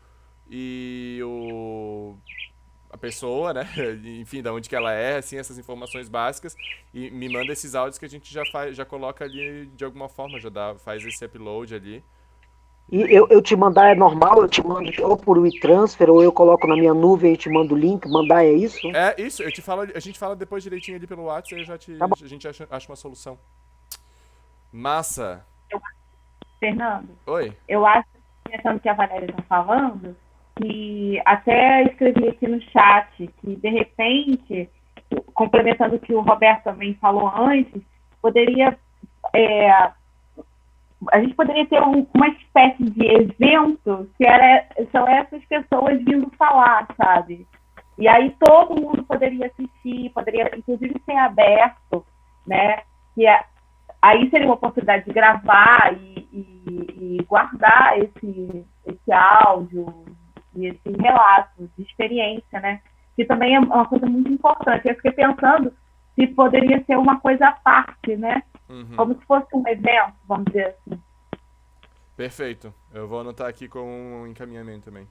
e a pessoa, né? Enfim, da onde que ela é, assim, essas informações básicas, e me manda esses áudios que a gente já coloca ali de alguma forma, faz esse upload ali. E eu te mandar é normal? Eu te mando ou por WeTransfer, ou eu coloco na minha nuvem e te mando o link, mandar é isso? É isso, a gente fala depois direitinho ali pelo WhatsApp e a gente acha uma solução. Massa! Fernando? Oi? Eu acho, pensando que a Valéria está falando, que até escrevi aqui no chat que, de repente, complementando o que o Roberto também falou antes, a gente poderia ter uma espécie de evento que são essas pessoas vindo falar, sabe? E aí todo mundo poderia assistir, poderia inclusive ser aberto, né? Aí seria uma oportunidade de gravar e guardar esse áudio e esse relato de experiência, né? Que também é uma coisa muito importante. Eu fiquei pensando se poderia ser uma coisa à parte, né? Uhum. Como se fosse um evento, vamos dizer assim. Perfeito. Eu vou anotar aqui com um encaminhamento também.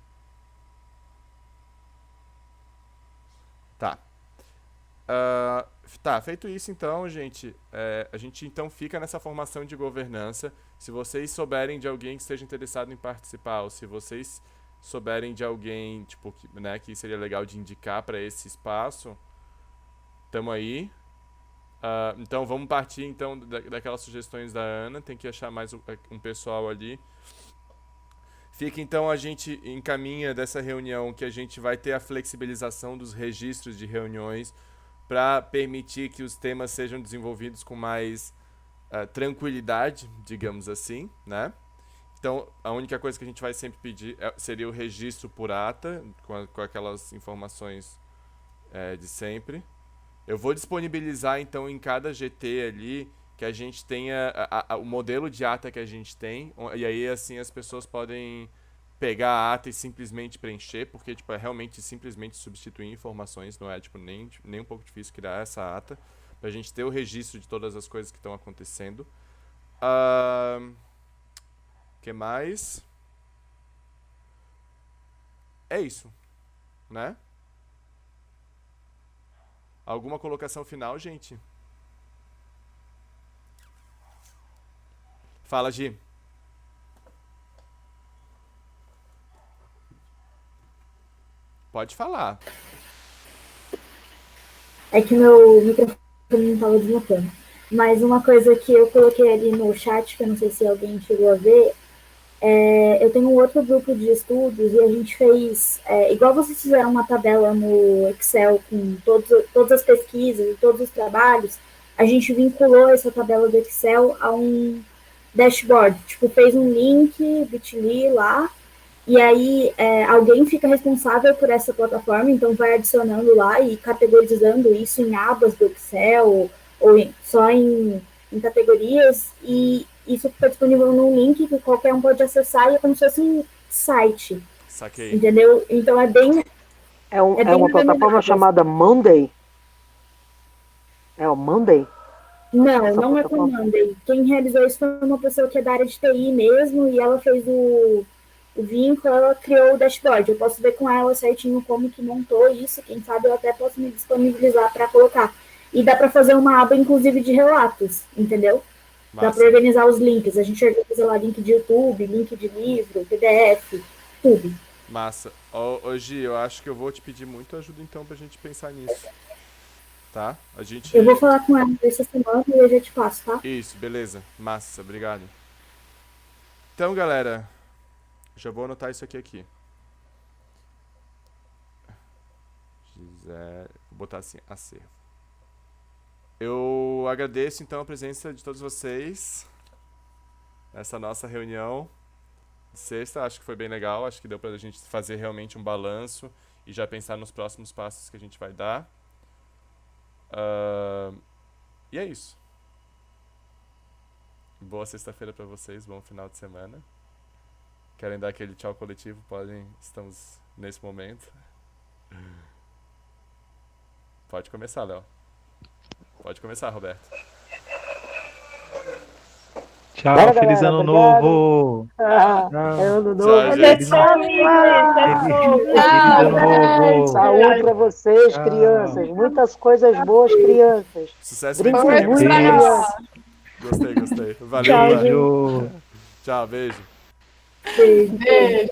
Tá. Tá, feito isso então, gente, a gente então fica nessa formação de governança. Se vocês souberem de alguém que esteja interessado em participar, ou se vocês souberem de alguém, tipo, que seria legal de indicar para esse espaço, tamo aí. Então vamos partir então daquelas sugestões da Ana, tem que achar mais um pessoal ali. Fica então, a gente encaminha dessa reunião que a gente vai ter a flexibilização dos registros de reuniões para permitir que os temas sejam desenvolvidos com mais tranquilidade, digamos assim, né? Então, a única coisa que a gente vai sempre pedir seria o registro por ata, com aquelas informações de sempre. Eu vou disponibilizar, então, em cada GT ali, que a gente tenha o modelo de ata que a gente tem, e aí, assim, as pessoas podem pegar a ata e simplesmente preencher, porque, tipo, é realmente simplesmente substituir informações, não é, tipo, nem um pouco difícil criar essa ata, pra gente ter o registro de todas as coisas que estão acontecendo. Que mais? É isso, né? Alguma colocação final, gente? Fala, Gi. Pode falar. É que meu microfone não estava desmutando. Mas uma coisa que eu coloquei ali no chat, que eu não sei se alguém chegou a ver, eu tenho um outro grupo de estudos e a gente fez, igual vocês fizeram uma tabela no Excel com todas as pesquisas e todos os trabalhos, a gente vinculou essa tabela do Excel a um dashboard, tipo, fez um link bit.ly lá, e aí alguém fica responsável por essa plataforma, então vai adicionando lá e categorizando isso em abas do Excel, ou só em categorias, e isso fica disponível num link que qualquer um pode acessar e é como se fosse um site. Saquei. Entendeu? Então é bem... É uma plataforma chamada Monday? É o Monday? Não é com Monday. Quem realizou isso foi uma pessoa que é da área de TI mesmo, e ela fez o vínculo, ela criou o dashboard. Eu posso ver com ela certinho como que montou isso, quem sabe eu até posso me disponibilizar para colocar. E dá para fazer uma aba, inclusive, de relatos, entendeu? Massa. Dá para organizar os links. A gente organiza lá link de YouTube, link de livro, PDF, tudo. Massa. Hoje eu acho que eu vou te pedir muito ajuda então pra gente pensar nisso. Tá? Eu vou falar com ela essa semana e eu já te passo, tá? Isso, beleza. Massa, obrigado. Então, galera, já vou anotar isso aqui. Gisele, vou botar assim, acervo. Eu agradeço então a presença de todos vocês nessa nossa reunião de sexta. Acho que foi bem legal, acho que deu pra gente fazer realmente um balanço e já pensar nos próximos passos que a gente vai dar. E é isso. Boa sexta-feira pra vocês, bom final de semana. Querem dar aquele tchau coletivo? Podem, estamos nesse momento. Pode começar, Léo. Pode começar, Roberto. Tchau, Galera, feliz ano obrigado. novo. Ano novo. Tchau, gente. Feliz ano novo. Saúde pra vocês, Tchau. crianças. Muitas coisas boas, crianças. Sucesso Brinquem pra muito, vocês. crianças. Gostei. Valeu. Tchau, Beijo. Tchau, beijo. Beijo. Beijo.